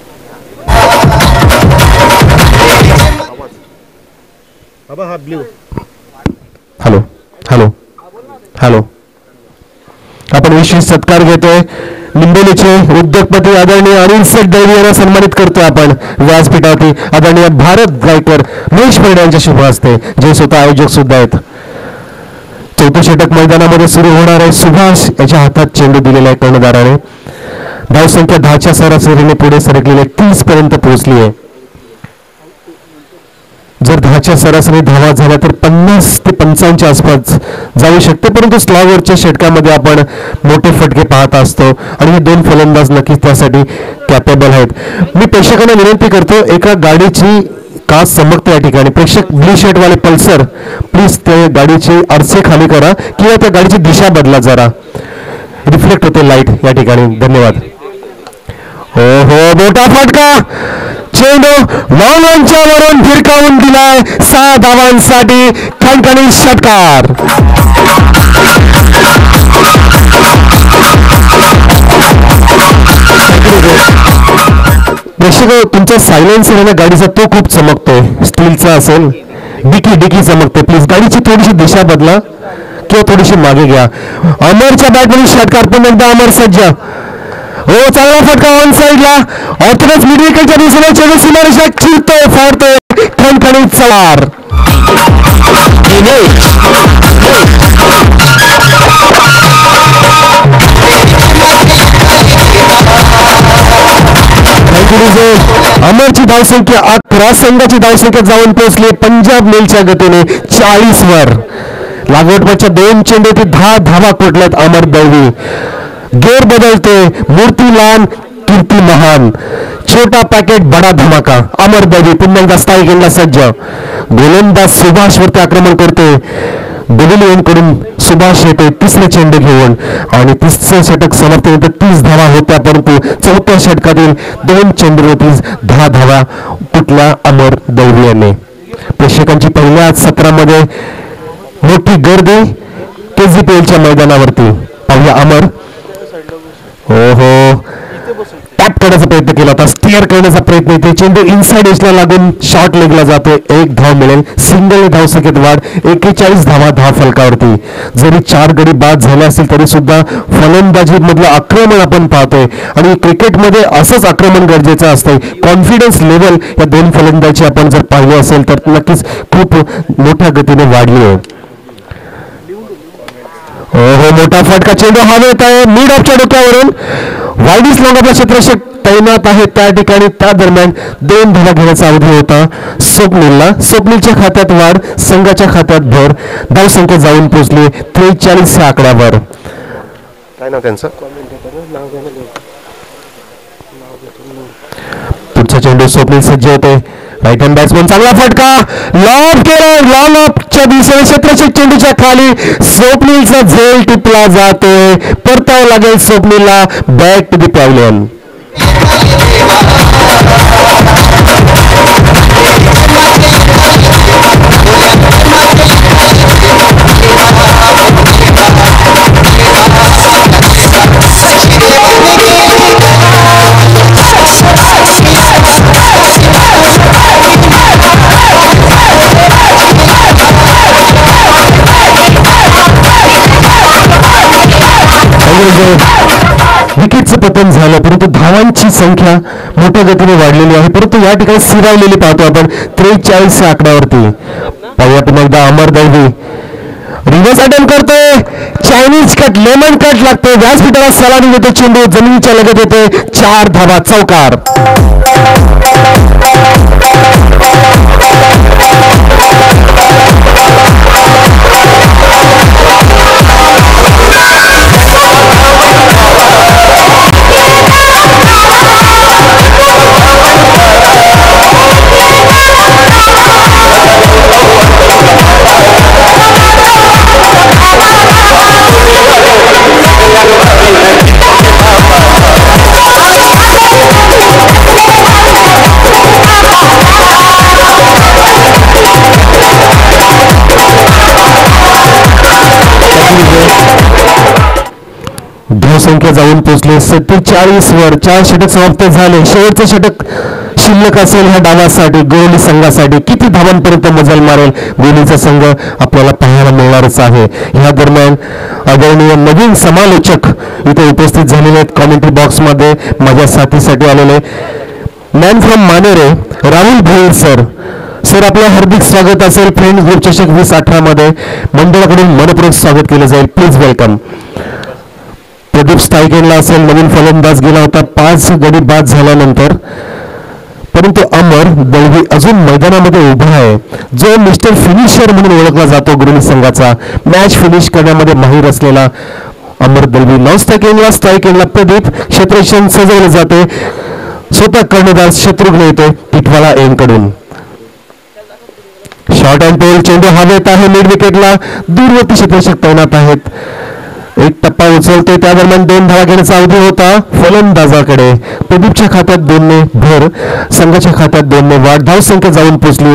आवाज हा ब्ल्यू. हॅलो हॅलो हॅलो आपण विशेष सत्कार घेतोय निंबोलीचे उद्योगपती आदरणीय अनिल शेठ दळवी यांना सन्मानित करतोय आपण व्यासपीठावरती. आदरणीय भारत गायकर महेश परडे यांच्या शुभ हस्ते जे स्वतः आयोजक सुद्धा आहेत. चौथं षटक मैदानामध्ये सुरू होणार आहे. सुभाष याच्या हातात चेंडू दिलेला आहे कर्णधाराने. धावसंख्या 10च्या सरासरीने पुढे सरकलेली 30 पर्यंत पोहोचली आहे. जर 10च्या सरासरी धावा झाल्या तर 50 ते 55च्या आसपास जाऊ शकते परंतु स्लॉगवरच्या षटकामध्ये आपण मोठे फटके पाहत असतो आणि हे 2 फलंदाज नक्कीच त्यासाठी कॅपेबल आहेत. मी प्रेक्षकांना विनंती करतो एका गाडीची का चमकते या ठिकाणी. प्रेक्षक ब्लू शर्ट वाले पल्सर प्लीज त्या गाडीचे आरसे खाली करा किंवा त्या गाडीची दिशा बदला जरा, रिफ्लेक्ट होते लाईट या ठिकाणी. धन्यवाद. हो हो, मोठा फटका, चेंडू लॉंगच्या वरून फिरकावून दिलाय 6 धावांसाठी. खणखणीत षटकार. प्रेक्षक तुमचा सायलेन्सर आहे ना गाडीचा, तो खूप चमकतोय. स्टीलचा असेल, डिकी चमकते. प्लीज गाडीची थोडीशी दिशा बदला किंवा थोडीशी मागे घ्या. अमरच्या बॅटमधून षटकार. पुन्हा एकदा अमर सज्ज. हो, चांगला फटका ऑन साईडला. ऑर्थोडॉक्स मिड विकेटच्या दिशेने चेंडू सीमारेषा चिरतोय, फाडतोय. खणखणीत सवार. अमरची धावसंख्या 11, संघाची धावसंख्या जाऊन पोहोचली पंजाब मेलच्या गतीने 40 वर. लागवटच्या 2 चेंडू ते 10 धावा कोटल्यात अमर दळवी. गेर बदलते, मूर्ती लहान कीर्ती महान. छोटा पॅकेट बडा धमाका. अमर दळवी पुन्हा एकदा स्थायी गेंडला सज्ज. गोलंदाज सुभाष वरती आक्रमण करते. कडून सुभाष येते तिसरे चेंडू घेऊन आणि तिसरं षटक समाप्तीनंतर 30 धावा होत्या, परंतु चौथ्या षटकातील 2 चेंडूवरती 10 धावा कुठल्या अमर दळवी याने. प्रेक्षकांची पहिल्या सत्रामध्ये मोठी गर्दी KGPLच्या मैदानावरती. पाहूया अमर. हो हो, टॅप करण्याचा प्रयत्न केला होता, स्टिअर करण्याचा प्रयत्न येते. चेंडू इनसाइड एजला लागून शॉर्ट लेगला जातोय. 1 धाव मिळेल. सिंगल धावसंख्येत वाढ. 41 धावा धाव फलकावरती. जरी 4 गडी बाद झाले असतील तरी सुद्धा फलंदाजी मधलं आक्रमण आपण पाहतोय आणि क्रिकेटमध्ये असंच आक्रमण गरजेचं असतंय. कॉन्फिडन्स लेवल या 2 फलंदाजी आपण जर पाहिली असेल तर नक्कीच खूप मोठ्या गतीने वाढली आहे. हो, मोठा फटका. चेंडू हवेत आहे मिड ऑफच्या डोक्यावरून. वाईडिस लॉंग आपला क्षेत्ररक्षक तैनात आहे त्या ठिकाणी. त्या दरम्यान 2 धावा घेण्याचा अवधी होता स्वप्नीलला. स्वप्नीलच्या खात्यात वाढ, संघाच्या खात्यात भर. धावसंख्या जाऊन पोहोचली 43 या आकड्यावर. काय नाव त्यांचं? पुढचा चेंडू स्वप्नील सज्ज होते. Right hand batsman. चांगला फटका, लॉब केला. लॉंग ऑफच्या दिशेने क्षेत्ररक्षक चेंडूच्या खाली. स्वप्नीलचा झेल टिपला जातोय. परतावं लागेल स्वप्नीलला. Back to the pavilion. विकेटचं पतन झालं, परंतु धावांची संख्या मोठ्या गतीने वाढलेली आहे. परंतु या ठिकाणी स्थिरावलेली पाहतो आपण 43 या आकड्यावरती. पाहूया पुन्हा एकदा अमर दळवी. रिव्हर्स अटेम्प्ट करतोय. चायनीज कट, लेमन कट लागतोय. व्यासपीठाला सलामी देतो. चेंडू जमिनीच्या लगत येते. 4 धावा. चौकार. धावसंख्या जाऊन पोहोचले 47 वर. 4 षटक समाप्त झाले. शेवटचं षटक शिल्लक असेल ह्या डावासाठी, गोवली संघासाठी. किती धावांपर्यंत मजल मारेल गोवलीचा संघ आपल्याला पाहायला मिळणारच आहे. ह्या दरम्यान आदरणीय नवीन समालोचक इथे उपस्थित झालेले आहेत. कॉमेंट्री बॉक्समध्ये माझ्या साथीसाठी आलेले man from Manere Rahul Bhoir sir. Sir आपलं हार्दिक स्वागत असेल. फ्रेंड्स ग्रुप चषक 2018 मध्ये मंडळाकडून मनपूर्वक स्वागत केलं जाईल. Please welcome. प्रदीप स्टायकेनला असेल. नवीन फलंदाज गेला होता 5 गडी बाद झाल्यानंतर, परंतु अमर दळवी अजून मैदानामध्ये उभा आहे. जो मिस्टर फिनिशर म्हणून ओळखला जातो गुरुनी संघाचा. मॅच फिनिश करण्यामध्ये माहीर असलेला अमर दळवी. नॉन स्ट्रायकेनला प्रदीप. क्षेत्ररक्षण सजवलं जाते. स्वतः कर्णधार शत्रुघ्न येतो टिटवाला एन कडून. शॉर्ट अँड टोल चेंडू हवेत आहे. मिड विकेटला दूरवर्ती क्षेत्ररक्षक तैनात आहेत. एक टप्पा उचलते त्या दरम्यान 2 धावा घेण्याचा अवधी होता फलंदाजाकडे. प्रदीपच्या खात्यात 2 भर, संघाच्या खात्यात 2 वाढ. धावसंख्या जाऊन पोहोचली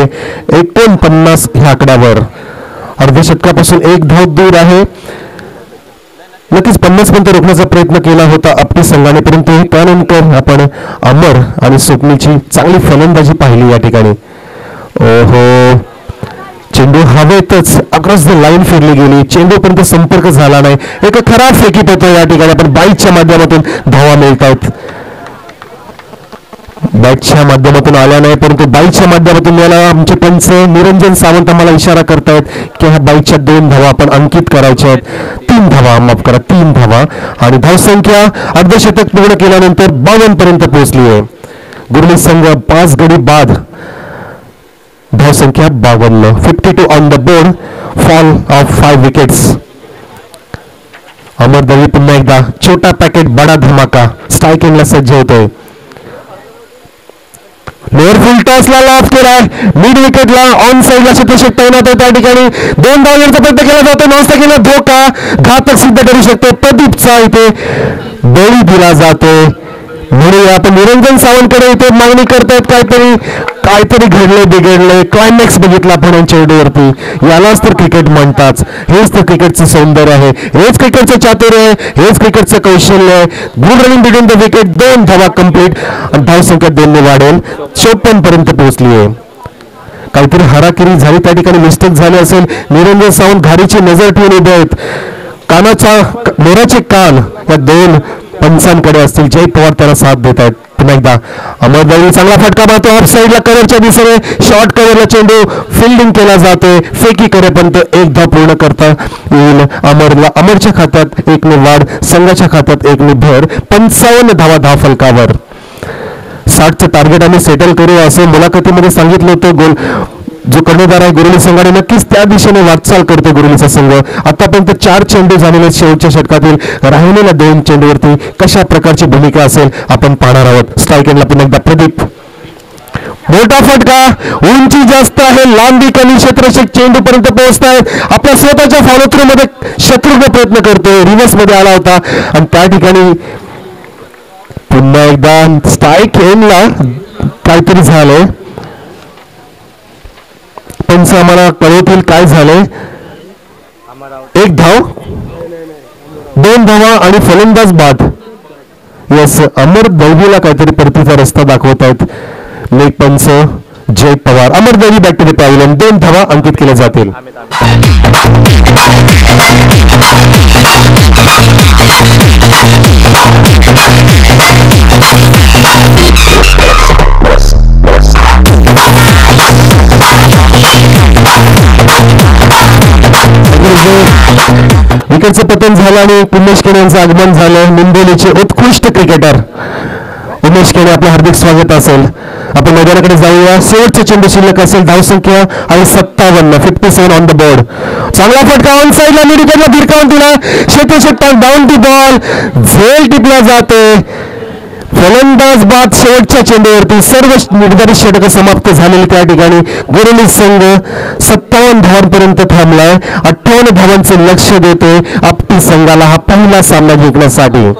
49 ह्या आकड्यावर. अर्ध्या शतकापासून 1 धाव दूर आहे. नक्कीच 50 पर्यंत रोखण्याचा प्रयत्न केला होता आपली संघाने, परंतु त्यानंतर आपण अमर आणि स्वप्नीची चांगली फलंदाजी पाहिली या ठिकाणी. ओहो, चेंडू हवेतच अक्रॉस द लाईन फिरली गेली. चेंडूपर्यंत संपर्क झाला नाही. एक खराब फेकी पडतो या ठिकाणी. आपण बाईकच्या माध्यमातून धावा मिळत आहेत. बॅटच्या माध्यमातून आल्या नाही, परंतु बाईकच्या माध्यमातून याला आमचे पंच निरंजन सावंत आम्हाला इशारा करतायत की ह्या बाईकच्या 2 धावा आपण अंकित करायच्या आहेत. 3 धावा, माफ करा 3 धावा. आणि धावसंख्या अर्धशतक पूर्ण केल्यानंतर 52 पर्यंत पोहोचली आहे. गुरली संघ 5 गडी बाद, धावसंख्या 52. 52 on the board, fall of 5 wickets. Amar Davi पुन्हा एकदा छोटा पॅकेट बडा धमाका स्ट्रायकिंगला सज्ज होतोय. लोअर फुल टॉसला लाभ केलाय. मिड विकेटला ऑन साईडला क्षेत्ररक्षक तैनात आहे. त्या ठिकाणी 2 धाव घेण्याचा प्रयत्न केला जातो. नॉनस्ट्रायकिंगला धोका घातक सिद्ध करू शकतो. प्रदीपचा इथे बळी दिला जातो. म्हणून आपण निरंजन सावंतकडे इथे मागणी करतायत काहीतरी घडले बिघडले. क्लायमॅक्स बघितला आपण चेंडूवरती. यालाच तर क्रिकेट म्हणतात. हेच तर क्रिकेटचं सौंदर्य आहे. हेच क्रिकेटचं चातुर्य आहे. हेच क्रिकेटचं कौशल्य आहे. Good running between the wicket. 2 धावा कंप्लीट आणि धावसंख्या 2 ने वाढेल. 54 पर्यंत पोहोचली आहे. काहीतरी हाराकिरी झाली त्या ठिकाणी, मिस्टेक झाली असेल. निरंजन सावंत घारीची नजर ठेवून उभे आहेत. मोराचे कान या 2 पंचांकडे असतील. जय पवार त्याला साथ देत आहेत. पुन्हा एकदा अमर दळवी चांगला फटका मारतो. ऑफ साईडला कव्हरच्या दिशेने शॉर्ट कव्हरला चेंडू फिल्डिंग केला जातोय. फेकी करेपर्यंत 1 धाव पूर्ण करता येईल अमरला. अमरच्या खात्यात 1 ने वाढ, संघाच्या खात्यात 1 ने भर. 55 धावा धाव फलकावर. 60चं टार्गेट आम्ही सेटल करू असं मुलाखतीमध्ये सांगितलं होतं. गोल जो कर्णधार आहे गुरुली संघाने, नक्कीच त्या दिशेने वाटचाल करतो गुरुलीचा संघ. आतापर्यंत 4 चेंडू झालेले शेवटच्या षटकातील. राहिलेल्या 2 चेंडूवरती कशा प्रकारची भूमिका असेल आपण पाहणार आहोत. स्ट्रायकिंगला पुन्हा एकदा प्रदीप. मोठा फटका, उंची जास्त आहे, लांबी कमी. क्षेत्ररक्षक चेंडू पर्यंत पोहोचतायत. आपल्या स्वतःच्या फॉलो थ्रू मध्ये शत्रुघ्न प्रयत्न करतोय. रिव्हर्स मध्ये आला होता आणि त्या ठिकाणी पुन्हा एकदा स्ट्राईक एंडला काहीतरी झालंय. पंच आम्हाला कळवतील काय झालंय. 1 धाव, 2 धावा आणि फलंदाज बाद. यस, अमर दळवीला काहीतरी परतीचा रस्ता दाखवत आहेत लेग पंच Jay Pawar. Amar Dalvi back to the pavilion. 2 धावा अंकित केल्या जातील. विकेटचं पतन झालं आणि उमेश केणे यांचं आगमन झालं. निंबोलीचे उत्कृष्ट क्रिकेटर उमेश केणे, आपलं हार्दिक स्वागत असेल. आपण मैदानाकडे जाऊया. शेवटचे चेंडू शिल्लक असेल. धावसंख्या आहे 57. 57 ऑन द बोर्ड. चांगला फटका ऑन साईडला मिड विकेटला भिरकावून दिला. क्षेत्ररक्षक डाऊन टू बॉल. झेल टिपला जाते. फलंदाज बाद शेवटच्या चेंडूवरती. सर्व निर्धारित षटकं समाप्त झालेली त्या ठिकाणी. गुरुली संघ 57 धावांपर्यंत थांबलाय. 58 धावांचे लक्ष देतोय आपटी संघाला हा पहिला सामना जिंकण्यासाठी.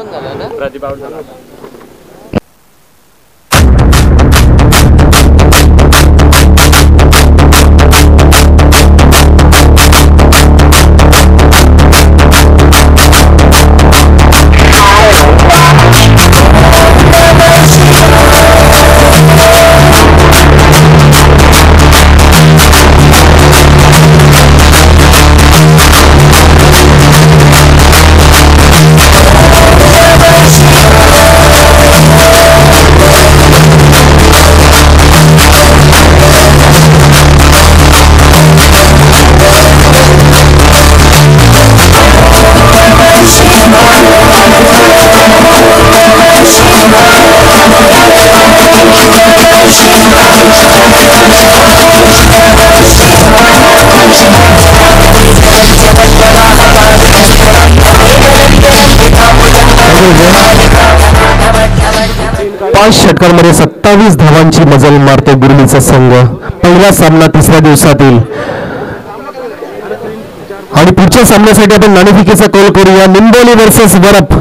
षटकांमध्ये 57 28 धावांची मजल मारतो गुरुलीचा संघ. पहिला सामना तिसऱ्या दिवसातील आणि पुढच्या सामन्यासाठी आपण नाणेफेकीचा कॉल करूया. निंबोली वर्सेस वरप.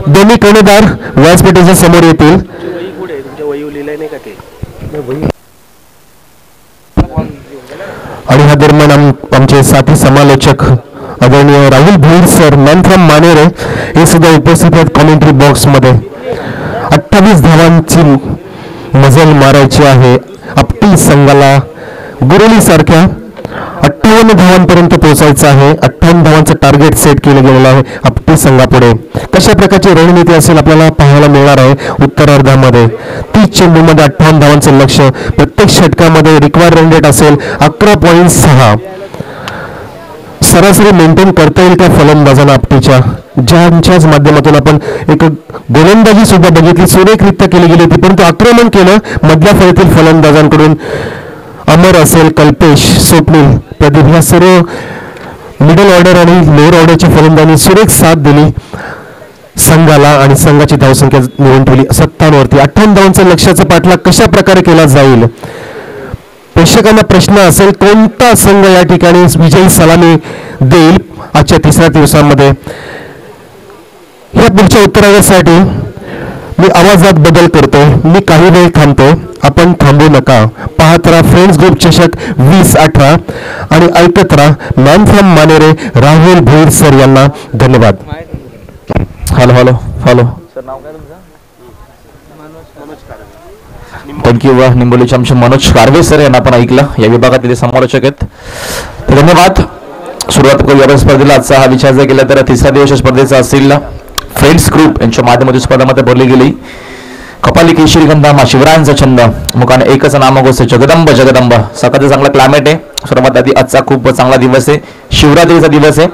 दोन्ही कर्णधार व्यासपीठाच्या समोर येतील. आणि ह्या दरम्यान आमचे साथी समालोचक आदरणीय Rahul Bhoir sir, man from Manere, हे सुद्धा उपस्थित आहेत कॉमेंट्री बॉक्स मध्ये. 28 धावांची मजल मारायची आहे आपटी संघाला. गुरुली सारख्या 58 धावांपर्यंत पोहोचायचं आहे. 58 धावांचं टार्गेट सेट केलं गेलेलं आहे आपटी संघापुढे. कशा प्रकारची रणनीती असेल आपल्याला पाहायला मिळणार आहे उत्तरार्धामध्ये. 30 चेंडूमध्ये 58 धावांचं लक्ष. प्रत्येक षटकामध्ये रिक्वायर्ड रन रेट असेल 11.6. सरासरी मेंटेन करता येईल त्या फलंदाजांना आपटीच्या, ज्यांच्याच माध्यमातून आपण एक गोलंदाजी सुद्धा बघितली, सुरेखरित्या केली गेली होती, परंतु आक्रमण केलं मधल्या फळीतील फलंदाजांकडून. अमर असेल, कल्पेश, स्वप्नील, प्रदीप, ह्या सर्व मिडल ऑर्डर आणि लोअर ऑर्डरच्या फलंदाजांनी सुरेख साथ दिली संघाला आणि संघाची धावसंख्या निवडून ठेवली 57 वरती. 58 धावांचा लक्ष्याचा पाठलाग कशा प्रकारे केला जाईल, प्रेक्षकांना प्रश्न असेल. कोणता संघ या ठिकाणी विजयी सलामी देईल आजच्या तिसऱ्या दिवसामध्ये, या पुढच्या उत्तरासाठी मी आवाजात बदल करतो. मी काही वेळ थांबतो, आपण थांबू नका. पाहत राहा फ्रेंड्स ग्रुप चषक 2018 आणि ऐकत राहा man from Manere Rahul Bhoir sir यांना धन्यवाद. Hello hello hello thank you. निंबोलीचे आमचे मनोज कारवे सर यांना आपण ऐकलं, या विभागातील समालोचक आहेत, धन्यवाद. सुरुवात करू या स्पर्धेला. आजचा हा विचार जर केला तर तिसऱ्या दिवस स्पर्धेचा असेल फ्रेंड्स ग्रुप यांच्या माध्यमातून स्पर्धामध्ये भरली गेली. कपाली केशरी गंधामा शिवरायांचा छंद, मुखाने एकच नामघोष जगदंब जगदंब. सकाळचं चांगलं क्लायमेट आहे. सर्वात आधी आजचा खूप चांगला दिवस आहे, शिवरात्रीचा दिवस आहे.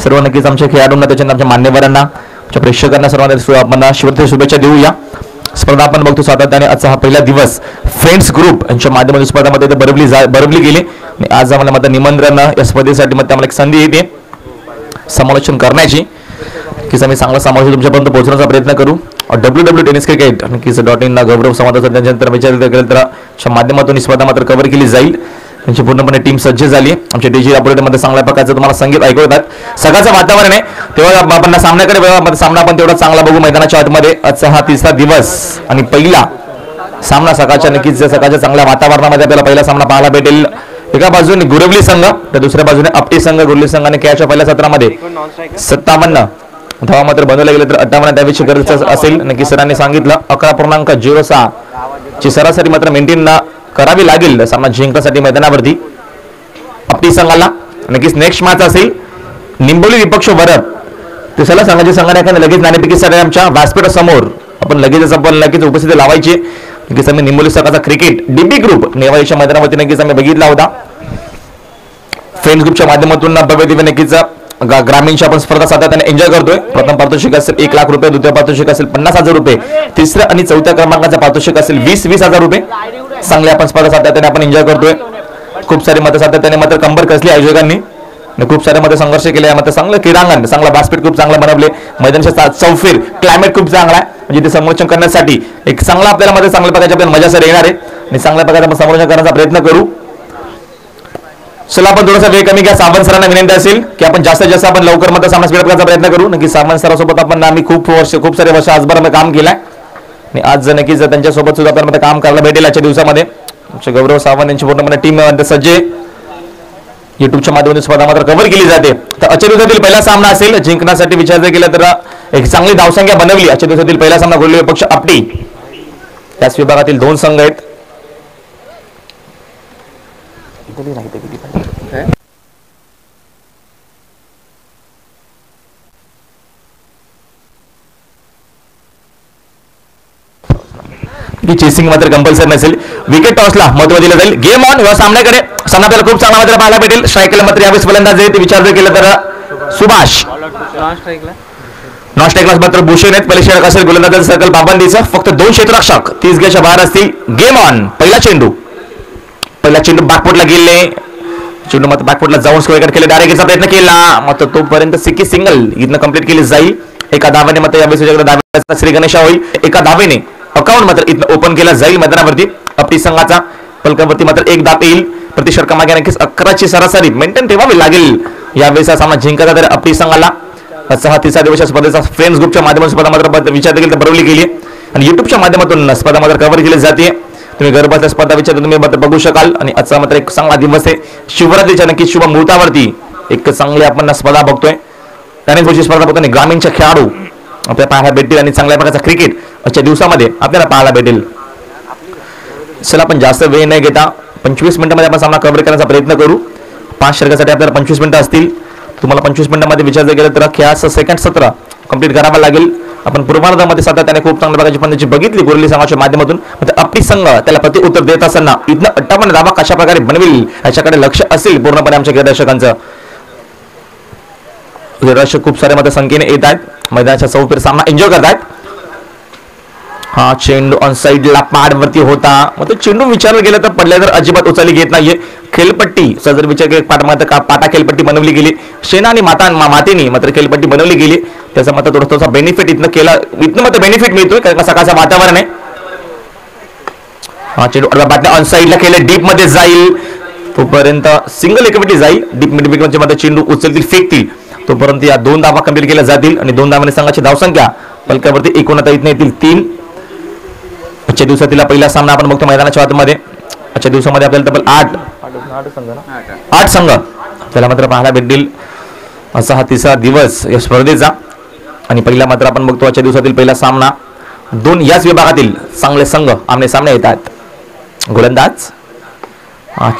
सर्व नक्कीच आमच्या खेळाडूंना, त्याच्या आमच्या मान्यवरांना, आमच्या प्रेक्षकांना सर्वांना आपण शिवरात्री शुभेच्छा देऊया. स्पर्धा आपण बघतो सातत्याने. आजचा हा पहिला दिवस फ्रेंड्स ग्रुप यांच्या माध्यमातून स्पर्धामध्ये भरवली गेली आणि आज आम्हाला मात्र निमंत्रण या स्पर्धेसाठी मध्ये आम्हाला एक संधी येते समालोचन करण्याची, की आम्ही चांगला समालोचन तुमच्यापर्यंत पोहोचण्याचा प्रयत्न करू. WW टेनिस क्रिकेट .in गौरव समाजाचा त्यांच्यानंतर विचार केला तर माध्यमातून ही स्पर्धा मात्र कव्हर केली जाईल. त्यांची पूर्णपणे टीम सज्ज झाली. आमच्या डीजी ऑपरेटरमध्ये चांगल्या प्रकारचं तुम्हाला संगीत ऐकू येतात. सकाळचं वातावरण आहे, तेव्हा आपण सामन्याकडे सामना आपण तेवढा चांगला बघू मैदानाच्या आतमध्ये. आजचा हा तिसरा दिवस आणि पहिला सामना सकाळच्या नक्कीच सकाळच्या चांगल्या वातावरणामध्ये आपल्याला पहिला सामना पाहायला भेटेल. एका बाजूने गुरवली संघ तर दुसऱ्या बाजूने आपटी संघ. गुरवली संघाने खेळाच्या पहिल्या सत्रामध्ये 57 धावा मात्र बनवल्या गेले तर 58 धावेची गरज असेल. नक्की सरांनी सांगितलं 11.06 ची सरासरी मात्र मेंटेन करावी लागेल सामना जिंकण्यासाठी मैदानावरती आपटी संघाला. नक्कीच नेक्स्ट मॅच असेल निंबोली विपक्ष वरप. तिसऱ्या संघाची संघाने लगेच नाणेफेकीसाठी आमच्या व्यासपीठासमोर आपण लगेच उपस्थिती लावायची. नक्कीच आम्ही निंबोली संघाचा क्रिकेट डीबी ग्रुप नेवाळीच्या मैदानावरती नक्कीच आम्ही बघितला होता. फ्रेंड्स ग्रुपच्या माध्यमातून भव्य दिव्य नक्कीच ग्रामीणची आपण स्पर्धा सातत्याने एन्जॉय करतोय. प्रथम पारितोषिक असेल 1 लाख रुपये, द्वितीय पारितोषिक असेल 50,000 रुपये, तिसऱ्या आणि चौथ्या क्रमांकाचा पारितोषिक असेल 20,000 रुपये. चांगली आपण स्पर्धा सातत्याने आपण एन्जॉय करतोय. खूप सारे मतं सातत्याने मात्र कंबर कसली आयोजकांनी, खूप सारे मध्ये संघर्ष केले. मात्र चांगलं क्रीडांगण, चांगला व्यासपीठ खूप चांगला बनवले. मैदानाच्या चौफेर क्लायमेट खूप चांगला आहे, म्हणजे ते संरक्षण करण्यासाठी एक चांगला आपल्याला मध्ये चांगल्या प्रकारची आपल्याला मजा सर येणार आहे आणि चांगल्या प्रकारे आपण संरक्षण करण्याचा प्रयत्न करू. चला आपण थोडासा वेळ कमी घ्या. सावंत सरांना विनंती असेल की आपण जास्तीत जास्त आपण लवकर मध्ये सामना स्पीड करण्याचा प्रयत्न करू. नक्की सावंत सरांसोबत आपण आम्ही खूप सारे वर्ष आजभर काम केलंय आणि आज नक्कीच त्यांच्यासोबत सुद्धा आपल्याला काम करायला भेटेल आजच्या दिवसामध्ये. गौरव सावंत यांची पूर्णपणे टीम सज्ज युट्यूबच्या माध्यमातून स्पर्धा मात्र कव्हर केली जाते. तर आजच्या दिवसातील पहिला सामना असेल जिंकण्यासाठी विचार जर केला तर एक चांगली धावसंख्या बनवली. आजच्या दिवसातील पहिला सामना गोल्ली विपक्ष आपटी, त्याच विभागातील 2 संघ आहेत. चेसिंग मात्र कंपल्सरी नसेल. विकेट टॉसला महत्व दिलं जाईल. गेम ऑन या सामन्याकडे सामना आपल्याला खूप चांगला मात्र पाहायला भेटेल. स्ट्रायकला मात्र यावेळेस फलंदाज आहे ते विचार जर केलं तर सुभाष. नॉन स्ट्राईकला मात्र भूषण आहेत. पहिले षटक असेल गोलंदाजाचं सर्कल पाबंदीचं. फक्त 2 क्षेत्ररक्षक 30 गेच्या बाहेर असतील. Game on. पहिला चेंडू बॅकफुटला गेले. चेंडू मात्र बॅकफुटला जाऊन स्क्वेअर कट केले. डायरेक्टचा प्रयत्न केला मात्र तोपर्यंत सिक्की सिंगल इथनं कंप्लीट केली जाईल. एका धावेने मात्र यावेळेस दाव्याचा श्री गणेशा होईल. एका धावेने अकाउंट मात्र इथं ओपन केला जाईल मैदानावरती. अपटी संघाचा पलकावरती मात्र एक दाब येईल. प्रति षटकामागे नक्कीच 11ची सरासरी मेंटेन ठेवावी लागेल यावेळेस हा सामना जिंकायचा तर अपटी संघाला. असा हा तिसरा दिवस स्पर्धेचा फ्रेंड्स ग्रुपच्या माध्यमातून स्पर्धा मात्र विचार देखील भरवली गेली आणि युट्यूबच्या माध्यमातून स्पर्धा मात्र कव्हर केली जाते. तुम्ही घर बसल्या स्पर्धा विचार तुम्ही मात्र बघू शकाल. आणि आजचा मात्र एक चांगला दिवस आहे शिवरात्रीच्या नक्कीच शुभ मुहूर्तावरती एक चांगली आपण स्पर्धा बघतोय. त्याने पुढची स्पर्धा बघतोय ग्रामीणचे खेळाडू आपल्याला पाहायला भेटतील आणि चांगल्या प्रकारचा क्रिकेट आजच्या दिवसामध्ये आपल्याला पाहायला भेटेल. चला आपण जास्त वेळ न घेता 25 मिनिटांमध्ये आपण सामना कव्हर करण्याचा प्रयत्न करू. 5 षटकासाठी आपल्याला 25 मिनिटं असतील. तुम्हाला 25 मिनिटांमध्ये विचार जर केलं तर खेळाचं सेकंड सत्र कंप्लीट करावं लागेल. आपण पूर्वार्धामध्ये सातत्याने खूप चांगल्या प्रकारची पद्धतीची बघितली गोरली संघाच्या माध्यमातून. अपटी संघ त्याला प्रति उत्तर देत असताना इथनं 58 धावा कशा प्रकारे बनवेल याच्याकडे लक्ष असेल पूर्णपणे आमच्या क्रीडर्शकांचं. क्रीडर्शक खूप सारे मात्र संख्येने येत आहेत मैदानाच्या चौफेर सामना एन्जॉय करत आहेत. हा चेंडू ऑन साईडला पाडवरती होता. मग चेंडू विचारलं गेलं तर पडल्या तर अजिबात उचलली घेत नाहीये. खेळपट्टी जर विचार केला पाटा खेळपट्टी बनवली गेली. शेना आणि मातेनी मात्र खेळपट्टी बनवली गेली. त्याचा मात्र थोडासा बेनिफिट इथनं मात्र बेनिफिट मिळतोय कारण का सकाळचं वातावरण आहे. हा चेंडू बाटल्या ऑन साईडला केले डीप मध्ये जाईल तोपर्यंत सिंगल एकमेटी जाईल. डीप मध्ये मात्र चेंडू उचलतील फेकतील तोपर्यंत या 2 धावा कंप्लीट केल्या जातील आणि 2 धावांनी संघाची धावसंख्या पलकावरती एकूण आता इथं येतील 3. आजच्या दिवसातील पहिला सामना आपण बघतो मैदानाच्या आतमध्ये. आजच्या दिवसामध्ये आपल्याला तब्बल 8 संघ त्याला मात्र पाहायला भेटतील. असा हा तिसरा दिवस या स्पर्धेचा आणि पहिला मात्र आपण बघतो आजच्या दिवसातील पहिला सामना 2 याच विभागातील चांगले संघ आमने सामने येतात. गोलंदाज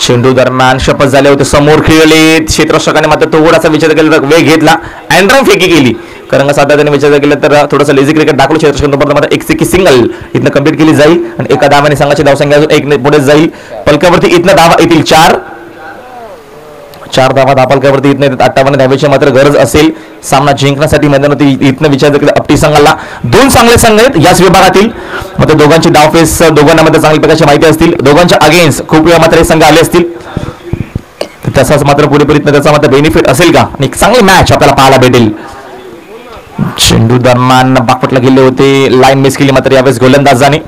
चेंडू दरम्यान शपथ झाले होते समोर खेळले क्षेत्ररक्षकाने मात्र थोडासा विचार केला तर वेग घेतला अँड्रम फेकी केली कारण का सातत्याने विचार केला तर थोडंसं लेझी क्रिकेट दाखवलं क्षेत्ररक्षकाने मात्र एक सिक्की सिंगल इथनं कंप्लीट केली जाईल आणि एका धावाने संघाची धावसंख्या अजून 1 पुढे जाईल. पलकावरती इथनं धावा येतील 4 धावा धापलकावरती इथनं येतात. 58 धावेची मात्र गरज असेल सामना जिंकण्यासाठी मैदानावरती इथनं विचार केला अपटी संघाला 2 चांगले संघ आहेत याच विभागातील. मात्र दोघांची डावफेस दोघांना मध्ये चांगल्या प्रकारची माहिती असतील. दोघांच्या अगेन्स्ट खूप वेळा मात्र हे संघ आले असतील तसाच मात्र पुढे त्याचा मात्र बेनिफिट असेल का आणि एक चांगली मॅच आपल्याला पाहायला भेटेल. चेंडू दरम्यान बाकपटला गेले होते लाईन मिस केली मात्र यावेळेस गोलंदाजाने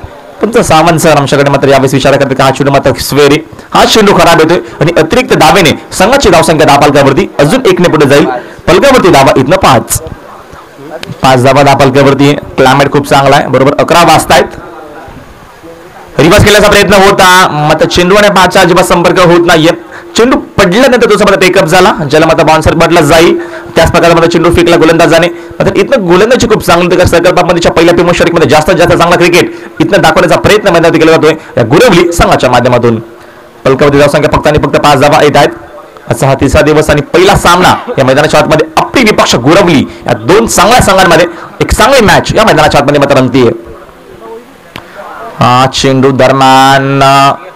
तुमचं सावंत सर आमच्याकडे मात्र यावेळेस विचार करते का हा चेंडू मात्र स्वेरी हा चेंडू खराब येतोय आणि अतिरिक्त धावेने संघाची धावसंख्या 10 पलकावरती अजून 1 पुढे जाईल. पलकावरती धावा इथनं 5 धावा 10 पलकावरती. क्लायमेट खूप चांगला आहे बरोबर 11 वाजतायत. रिवर्स केल्याचा प्रयत्न होता मात्र चेंडू आणि 5चा अजिबात संपर्क होत नाहीये. चेंडू पडल्यानंतर तो मात्र टेकअप झाला ज्याला मात्र बाउन्सर बदला जाईल. त्याच प्रकारे मात्र चेंडू फेकला गोलंदाजाने. मात्र इथनं गोलंदाजी खूप चांगली संकल्पामध्ये पहिल्या प्रीमियर षटकामध्ये जास्तीत जास्त चांगला क्रिकेट इथनं दाखवण्याचा प्रयत्न मैदानात केला जातोय या गुरवली संघाच्या माध्यमातून. पलकावरती धावसंख्या फक्त आणि फक्त 5 धावा येत आहेत. असा हा तिसरा दिवस आणि पहिला सामना या मैदानाच्या आतमध्ये अपटी विपक्ष गुरवली या 2 चांगल्या संघांमध्ये एक चांगली मॅच या मैदानाच्या आतमध्ये मात्र रंगतीये. हा चेंडू दरम्यान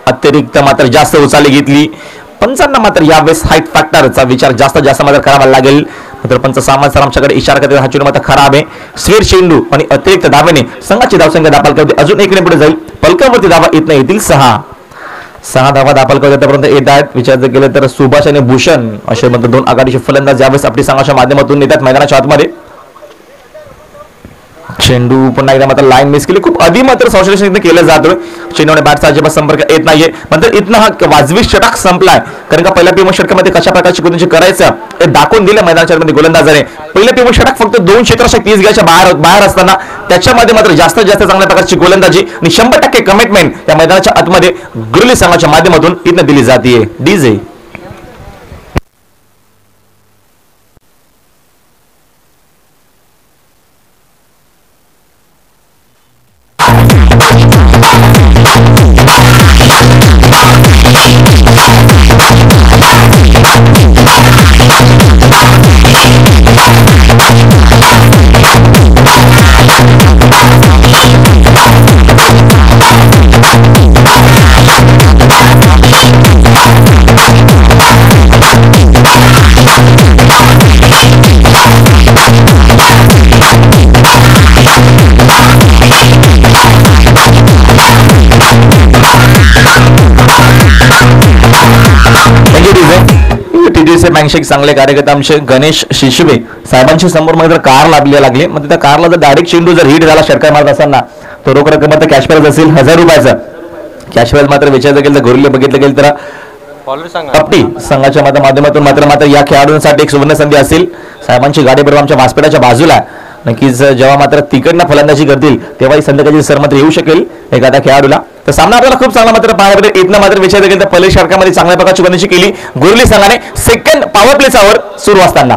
अतिरिक्त मात्र जास्त उचलली घेतली. पंचांना मात्र यावेळेस हाईट फॅक्टरचा विचार जास्त मात्र करावा लागेल. मात्र पंच सामान सर आमच्याकडे इशारा करते हा चेंडू मात्र खराब आहे. स्वेर चेंडू आणि अतिरिक्त धावेने संघाची धावसंख्या 10 पलकावरती अजून 1 पुढे जाईल. पलकावरती धावा इथनं येतील 6 धावा 10 पलकावरतीपर्यंत येत आहेत. विचार जर केलं तर सुभाष आणि भूषण असे मात्र 2 आघाडीचे फलंदाज यावेळेस आपली संघाच्या माध्यमातून येतात मैदानाच्या आतमध्ये. चेंडू पुन्हा एकदा मात्र लाईन मिस केली खूप आधी मात्र संश्लेषण केलं जातोय. चेंडूने बॅटचा अजिबात संपर्क येत नाहीये. मात्र इथनं हा वाजवी षटक संपलाय कारण का पहिल्या प्रीमियर षटकामध्ये कशा प्रकारची कोणती करायचं हे दाखवून दिलं मैदानाच्या मध्ये गोलंदाजाने. पहिल्या प्रीमियर षटक फक्त 2 क्षेत्ररक्षक 30 गजाच्या बाहेर असताना त्याच्यामध्ये मात्र जास्त चांगल्या प्रकारची गोलंदाजी आणि 100% कमिटमेंट या मैदानाच्या आतमध्ये गुरली संघाच्या माध्यमातून इथनं दिली जाते. डीजे बँकचे चांगले कार्यकर्ते आमचे गणेश शिशवे साहेबांची समोर कार लागली. मग त्या कारला जर डायरेक्ट चेंडू जर हिट झाला षटकार मारत असताना तो रोख रक्कम आता कॅश प्राइज असेल 1000 रुपयाचा. कॅश प्राइज मात्र विचारायचं गेलं तर गोरेली बघितलं गेलं तर कपटी संघाच्या माध्यमातून मात्र या खेळाडूंसाठी एक सुवर्ण संधी असेल. साहेबांची गाडी बरोबर आमच्या व्यासपीठाच्या बाजूला नक्कीच जेव्हा मात्र तिकडनं फलंदाजी करतील तेव्हा ही संध्याकाळची सर मात्र येऊ शकेल एखाद्या खेळाडूला. तर सामना आपल्याला खूप चांगला मात्र पाहायला भेटेल. इथनं मात्र विचारायचं गेलं तर पहिल्या षटकामध्ये चांगल्या प्रकारची बंदशी केली गोरेली संघाने सेकंड पॉवर प्लेचावर सुरू असताना.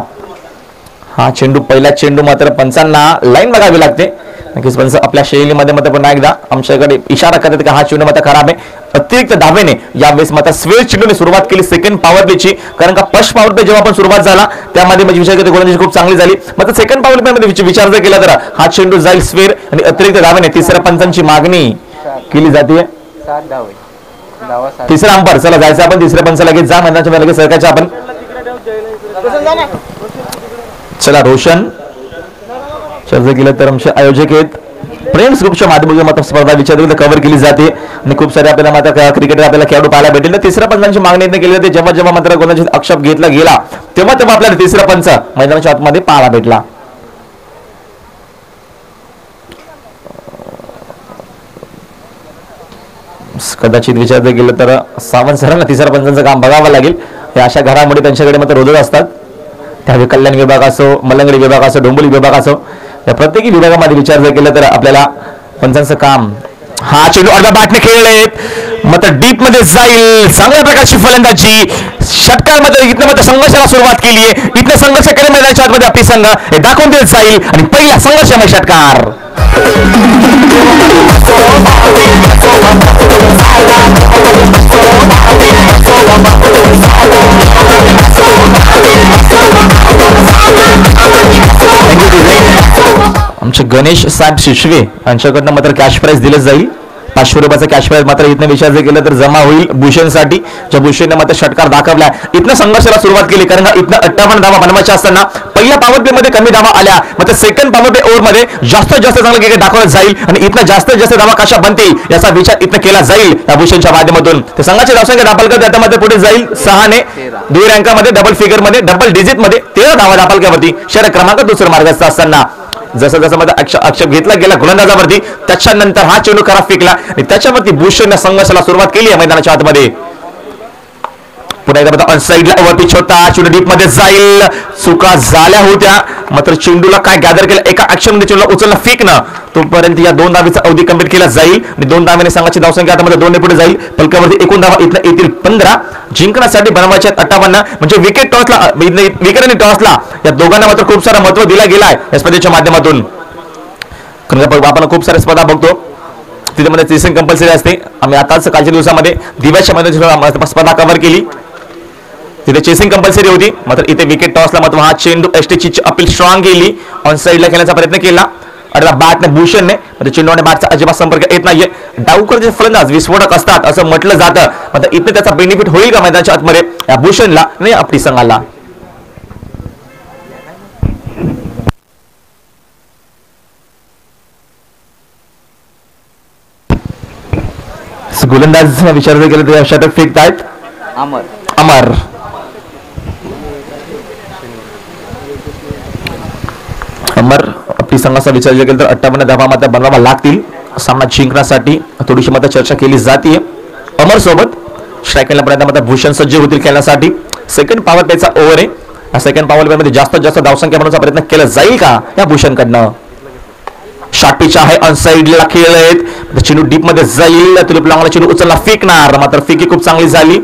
हा चेंडू पहिला चेंडू मात्र पंचांना लाईन बघावी लागते. नक्कीच पंच आपल्या शैलीमध्ये मात्र पुन्हा एकदा आमच्याकडे इशारा करतात की हा चेंडू मात्र खराब आहे. अतिरिक्त धावेने यावेळेस मात्र स्वेर चेंडूने सुरुवात केली सेकंड पॉवर प्लेची. कारण का फर्स्ट पॉवर प्ले जेव्हा आपण सुरुवात झाला त्यामध्ये म्हणजे विचार करते गोलंदाजी खूप चांगली झाली. मात्र सेकंड पॉवर प्ले मध्ये विचार जर केला तर हा चेंडू जाईल स्वेर आणि अतिरिक्त धावेने तिसऱ्या पंचांची मागणी केली जाते. तिसरा अंपायर चला जायचं आपण तिसऱ्या पंच लगेच जा मैदानाच्या लगेच सरकारच्या आपण चला रोशन चर्चा केलं तर आमचे आयोजक आहेत फ्रेंड्स ग्रुपच्या माध्यमातून स्पर्धा विचार कव्हर केली जाते आणि खूप सारे आपल्याला मात्र क्रिकेटर आपल्याला खेळाडू पाहायला भेटेल. तिसऱ्या पंचांची मागणी केली जाते. जेव्हा जेव्हा मात्र गोलंदाजीत आक्षेप घेतला गेला तेव्हा तेव्हा आपल्याला तिसरा पंच मैदानाच्या आतमध्ये पाहायला भेटला. कदाचित विचार जर केलं तर सावंत सरांना तिसऱ्या पंचांचं काम बघावं लागेल. या अशा घरामध्ये त्यांच्याकडे मात्र रोजच असतात. त्यावेळी कल्याण विभाग असो मलंगडी विभाग असो डोंबिवली विभाग असो या प्रत्येकी विभागामध्ये विचार जर केला तर आपल्याला पंचांचं काम. हा चेंडू अर्धा बॅटने खेळलेत मात्र डीप मध्ये जाईल. चांगल्या प्रकारची फलंदाजी षटकामध्ये इथनं मात्र संघर्षाला सुरुवात केली आहे. इथनं संघर्ष करेल मैदानाच्या आतमध्ये आपली संघ हे दाखवून देत जाईल आणि पहिला संघर्षमय षटकार. आमचे गणेश साहेब शिशवे यांच्याकडनं मात्र कॅश प्राइज दिलं जाईल. 500 रुपयाचा कॅश प्राइज मात्र इथनं विचार जर केलं तर जमा होईल भूषणसाठी. ज्या भूषणने मात्र षटकार दाखवला. इथनं संघर्षाला सुरुवात केली कारण का इथनं 58 धावा बनवायच्या असताना पहिल्या पॉवर प्ले मध्ये कमी धावा आल्या मात्र सेकंड पॉवर प्ले ओव्हर मध्ये जास्तीत जास्त चांगलं क्रिकेट दाखवलं जाईल आणि इथनं जास्तीत जास्त धावा कशा बनतील याचा विचार इथनं केला जाईल या भूषणच्या माध्यमातून. ते संघाचे धावसंख्या दाखल त्यामध्ये पुढे जाईल 6 ने 2 रँकामध्ये डबल फिगर मध्ये डबल डिजिट मध्ये 13 धावा दाखल षटक क्रमांक दुसरा मार्गाचा असताना. जसं जसं मध्ये आक्षेप घेतला गेला गोलंदाजावरती त्याच्यानंतर हा चेंडू खराब फेकला आणि त्याच्यावरती भूषण संघर्षाला सुरुवात केली आहे मैदानाच्या आतमध्ये. पुन्हा एकदा ऑन साईडला ओव्हर पिच होता चेंडू डीप मध्ये जाईल. चुका झाल्या होत्या मात्र चेंडूला काय गॅदर केलं एका ऍक्शन मध्ये चेंडूला उचलला फेकणं तोपर्यंत या 2 धावेचा अवधी कंप्लीट केला जाईल आणि 2 धावेने संघाची धावसंख्या आता 2 ने पुढे जाईल. फलकावरती एकूण धावा इथं येतील 15. जिंकण्यासाठी बनवायच्या 58 म्हणजे विकेट टॉसला विकेट आणि टॉसला या दोघांना मात्र खूप सारा महत्व दिला गेला आहे या स्पर्धेच्या माध्यमातून. आपण खूप साऱ्या स्पर्धा बघतो तिथे मध्ये चेसिंग कंपल्सरी असते. आम्ही आताच कालच्या दिवसामध्ये दिव्याच्या मैदानाची स्पर्धा कव्हर केली तिथे चेसिंग कंपल्सरी होती मात्र इथे विकेट टॉसला मात्र हा चेंडू एसटीची अपील स्ट्रॉंग केली ऑन साईडला खेळण्याचा प्रयत्न केला. अर्धा बॅटने भूषणने म्हणजे चेंडू आणि बॅटचा अजिबात संपर्क येत नाहीये. डाऊकरचे फलंदाज विस्फोटक असतात असं म्हटलं जातं मात्र इथे त्याचा बेनिफिट होईल का मैदानाच्या आतमध्ये या भूषणला नाही आपली संघाला. गोलंदाज विचार जर केला तर षटक फेकतायत अमर. अमर आपली संघाचा विचार जर केला तर 58 धावा मात्र बनवावा लागतील सामना जिंकण्यासाठी. थोडीशी मात्र चर्चा केली जाते अमर सोबत. स्ट्रायकरला पर्यंत मात्र भूषण सज्ज होतील खेळण्यासाठी. सेकंड पॉवर प्लेचा ओव्हर आहे. या सेकंड पॉवर प्ले मध्ये जास्तीत जास्त धावसंख्या बनवण्याचा प्रयत्न केला जाईल का या भूषणकडनं. शॉर्ट पिच आहे ऑन साईडला खेळ आहेत चेंडू डीप मध्ये जाईल. तुलिप लॉंगला चेंडू उचलला फेकणार मात्र फेकी खूप चांगली झाली.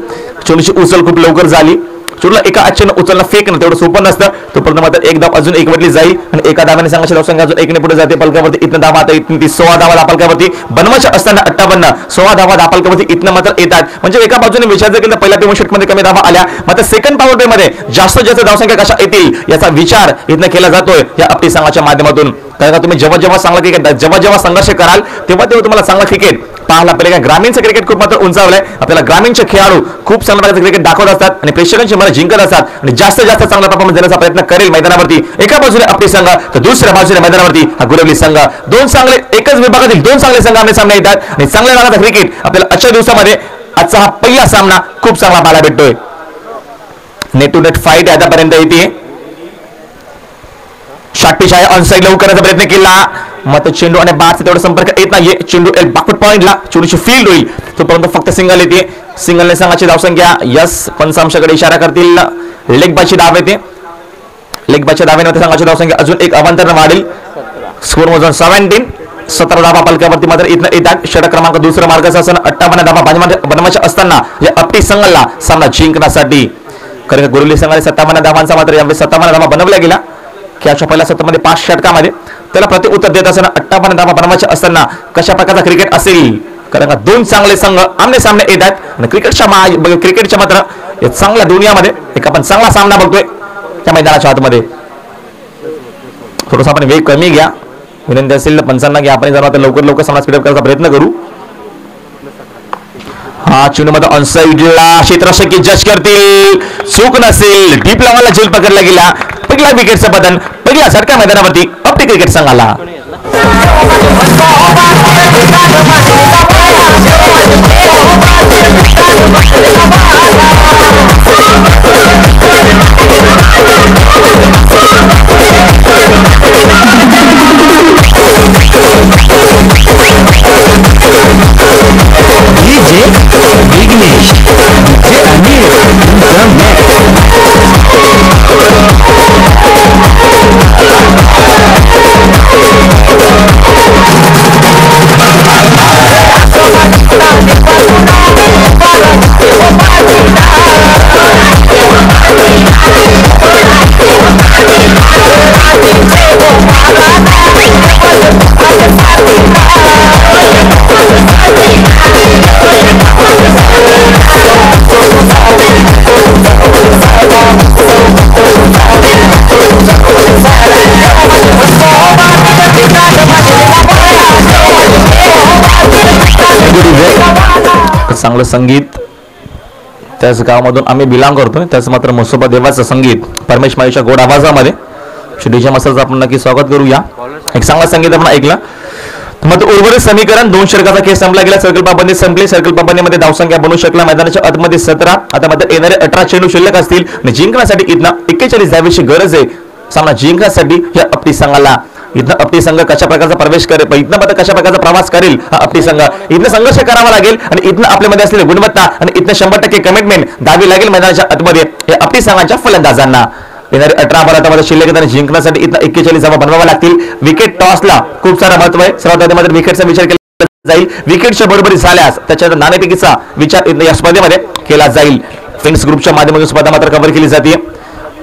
चेंडूची उचल खूप लवकर झाली. चेंडूला एका अचानक उचलला फेकणं तेवढं सोपं नसतं. तोपर्यंत मात्र एक धाव अजून एक वरली जाईल आणि एका धावाने संघाची धावसंख्या अजून 1 ने पुढे जाते. पलकावरती इथनं धावा आता इथून 16 धावा पलकावरती बनवायच्या असताना 58 16 धावा पलकावरती इथनं मात्र येतात. म्हणजे एका बाजूने विचार जर केला पहिल्या टीम मध्ये कमी धावा आल्या मात्र सेकंड पॉवर प्ले मध्ये जास्तीत जास्त धावसंख्या कशा येतील याचा विचार इथनं केला जातोय या आपली संघाच्या माध्यमातून. कारण का तुम्ही जेव्हा जेव्हा चांगला क्रिकेट जेव्हा संघर्ष कराल तेव्हा तुम्हाला चांगला क्रिकेट पाहायला आपल्याला ग्रामीणचं क्रिकेट खूप मात्र उंचावलंय. आपल्याला ग्रामीणचे खेळाडू खूप चांगल्या प्रकारचे क्रिकेट दाखवत असतात आणि प्रेक्षकांची मनं जिंकत असतात आणि जास्तीत जास्त चांगला परफॉर्मन्स देण्याचा प्रयत्न करेल मैदानावरती. एका बाजूने आपली संघ तर दुसऱ्या बाजूने मैदानावरती हा गोरेली संघ. दोन चांगले एकाच विभागातील 2 चांगले संघ आमने सामने येतात आणि चांगल्या प्रकारचा क्रिकेट आपल्याला आजच्या दिवसामध्ये आजचा हा पहिला सामना खूप चांगला पाहायला भेटतोय. नेट टू नेट फाईट आतापर्यंत येते. शॉट आहे ऑन साईड लवकर करण्याचा प्रयत्न केला मात्र चेंडू आणि बॅटचा तेवढा संपर्क येत नाहीये. चेंडू बॅकवर्ड पॉइंटला चेंडूची फील्ड होईल तोपर्यंत फक्त सिंगल येते. सिंगलने संघाची धावसंख्या यस पंचांशाकडे इशारा करतील. लेग बायची धाव येते. लेग बायच्या धावेने संघाची धावसंख्या अजून एक अवांतर वाढेल. स्कोर मोजून 17 धावा पालख्यावरती मात्र इथं येतात. षटक क्रमांक दुसरा मार्गशासन 58 धावा बनवायच्या असताना या अपटी संघाला सामना जिंकण्यासाठी कारण गोरेली संघाने 57 धावांचा मात्र यावेळी 57 धावा बनवल्या गेल्या की अशा पहिल्या सत्रामध्ये 5 षटकामध्ये त्याला प्रति उत्तर देत असताना 58 धावा बनवायच्या असताना कशा प्रकारचा क्रिकेट असेल कारण का दोन चांगले संघ आमने सामने येतात आणि क्रिकेटच्या मात्र या चांगल्या दुनियामध्ये एक आपण चांगला सामना बघतोय त्या मैदानाच्या आतमध्ये. थोडासा आपण वेग कमी घ्या विनंती असेल पंचांना की आपण जरा लवकर सामना स्पीडअप करायचा प्रयत्न करू. हा चेंडू मध्ये ऑनसाइडला क्षेत्ररक्षक जज करतील. चूक नसेल डीप लावायला झेल पकडला गेला. पहिला विकेटचं बदल पहिल्या झटका मैदानावरती अपटी क्रिकेट संघाला. चांगलं संगीत त्याच गावामधून आम्ही बिलॉंग करतोय. त्याच मात्र मसोबा देवाचं संगीत परमेश माईच्या गोड आवाजामध्ये डीजे मसाचं आपण नक्की स्वागत करूया. एक चांगला संगीत आपण ऐकलं. मग उर्वरित समीकरण 2 षटकाचा खेळ संपला गेला. सर्कल पाबंदी संपली. सर्कल पाबंदीमध्ये धावसंख्या बनवू शकला मैदानाच्या आतमध्ये 17. आता मात्र येणारे 18 चेंडू शिल्लक असतील आणि जिंकण्यासाठी इथनं 41 धावेची गरज आहे. सामना जिंकण्यासाठी या अपटी संघाला इथनं अपटी संघ कशा प्रकारचा प्रवेश करेल इथनं मात्र कशा प्रकारचा प्रवास करेल हा अपटी संघ इथनं संघर्ष करावा लागेल आणि इथनं आपल्यामध्ये असलेली गुणवत्ता आणि इथनं 100% कमिटमेंट द्यावी लागेल मैदानाच्या आतमध्ये या अपटी संघाच्या फलंदाजांना. येणारे 18 भारतामध्ये शिल्लक आणि जिंकण्यासाठी इथनं 41 धावा बनवाव्या लागतील. विकेट टॉसला खूप सारा महत्व आहे. सर्वात आधी मात्र विकेटचा विचार केला जाईल. विकेटच्या बरोबरी झाल्यास त्याच्या नाणेफेकीचा विचार या स्पर्धेमध्ये केला जाईल. फ्रेंड्स ग्रुपच्या माध्यमातून स्पर्धा मात्र कव्हर केली जाते.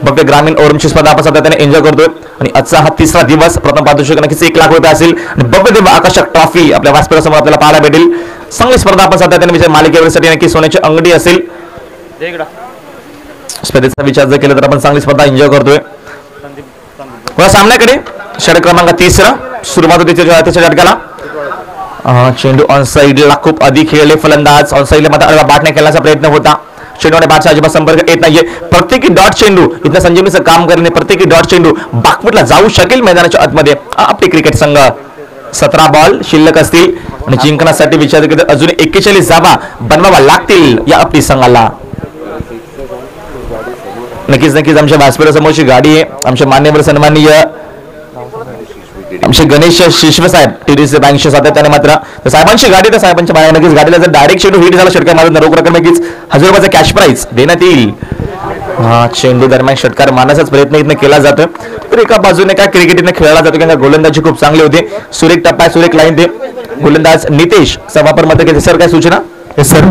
भव्य ग्रामीण ओरमची स्पर्धा आपण सातत्याने एन्जॉय करतोय आणि आजचा हा 3रा दिवस. प्रथम पारितोषिक नक्कीच 1 लाख रुपये असेल आणि भव्य दिव्य आकर्षक ट्रॉफी आपल्या व्यासपीठासमोर आपल्याला पाहायला भेटेल. चांगली स्पर्धा आपण सातत्याने विचार मालिकेवरसाठी नक्की सोन्याची अंगडी असेल. स्पर्धेचा विचार जर केला तर आपण चांगली स्पर्धा एन्जॉय करतोय. सामन्याकडे षटक क्रमांक 3 सुरुवात होती त्याच्या षटकाला. चेंडू ऑन साईडला खूप आधी खेळले फलंदाज. ऑन साईडला मात्र बॅटने खेळण्याचा प्रयत्न होता. चेंडू आणि बॅटचा अजिबात संपर्क येत नाहीये. प्रत्येकी डॉट चेंडू इथं संजीवनीचं काम करणे प्रत्येकी डॉट चेंडू बाकफुटला जाऊ शकेल मैदानाच्या आतमध्ये. आपली क्रिकेट संघ 17 बॉल शिल्लक असतील आणि जिंकण्यासाठी विचार केला अजून 41 धावा बनवावा लागतील या आपली संघाला. नक्कीच आमच्या व्यासपीठासमोरची गाडी आहे. आमच्या मान्यवर सन्माननीय आमचे गणेश शिशवे साहेब टीडीसी बँकचे सातत्याने मात्र साहेबांची गाडी तर साहेबांच्या बाहेर नक्कीच गाडीला जर डायरेक्ट चेंडू हिट झाला षटकामध्ये रोख रक्कम नक्कीच 1000 रुपयाचा कॅश प्राइज देण्यात येईल. चेंडू दरम्यान षटकार मारण्याचाच प्रयत्न इथं केला जातोय. तर एका बाजूने काय क्रिकेट इथं खेळला जातो कारण गोलंदाजी खूप चांगली होते. सुरेख टप्पा सुरेख लाईन ते गोलंदाज नितेश सभापर मध्ये सर काय सूचना. सर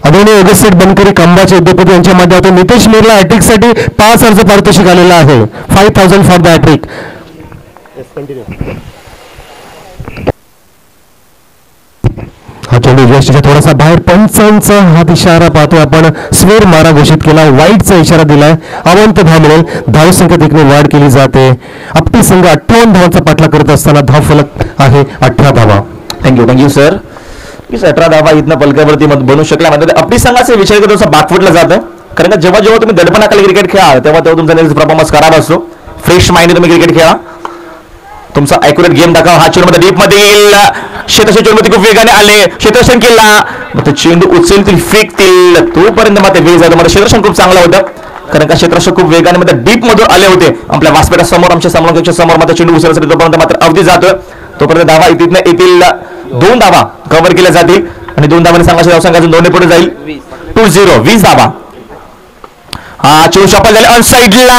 आदरणीय योगेश सेठ बनकरी कंबाचे उद्योगपती यांच्या माध्यमातून नितेश मीरला हॅट्रिक साठी 5,000 पारितोषिक आलेलं आहे. 5,000 फॉर द हॅट्रिक. हा चेंडू यष्टीच्या थोडासा बाहेर पंचांचा हात इशारा पाहतो आपण. स्वेर मारा घोषित केला. वाईटचा इशारा दिलाय. अवंत धाव मिळेल. धावसंख्येत देखील वाढ केली जाते. अपटी संघ 58 धावांचा पाठला करत असताना धाव फलक आहे 18 धावा. Thank you sir. 18 धावा इथनं पलकावरती बनू शकला. अपटी संघाचा विचार करतो बाकफुटला जातं कारण का जेव्हा तुम्ही दडपणाखाली क्रिकेट खेळा तेव्हा तुमचा परफॉर्मन्स खराब असतो. फ्रेश माइंड तुम्ही क्रिकेट खेळा. तुमचा ॲक्युरेट गेम दाखवा. हा चेंडू मध्ये डीप मध्ये येईल. क्षेत्ररक्षण चेंडूमध्ये खूप वेगाने आले. क्षेत्ररक्षण केला. चेंडू उचलतील फेकतील तोपर्यंत मात्र वेळ जातो. क्षेत्ररक्षण खूप चांगला होतं. कारण का क्षेत्ररक्षक खूप वेगाने मध्ये डीप मधून आले होते आपल्या व्यासपीठा समोर, आमच्या समोरच्या समोर मात्र चेंडू उचलण्यासाठी तोपर्यंत मात्र अवधी जातोय. तोपर्यंत धावा येतील 2 धावा कव्हर केल्या जातील आणि 2 धावांनी संघाच्या धावसंख्या 2 पुढे जाईल. 2-0 20 धावा. हा चेंडू शॉपल झाले ऑन साइडला,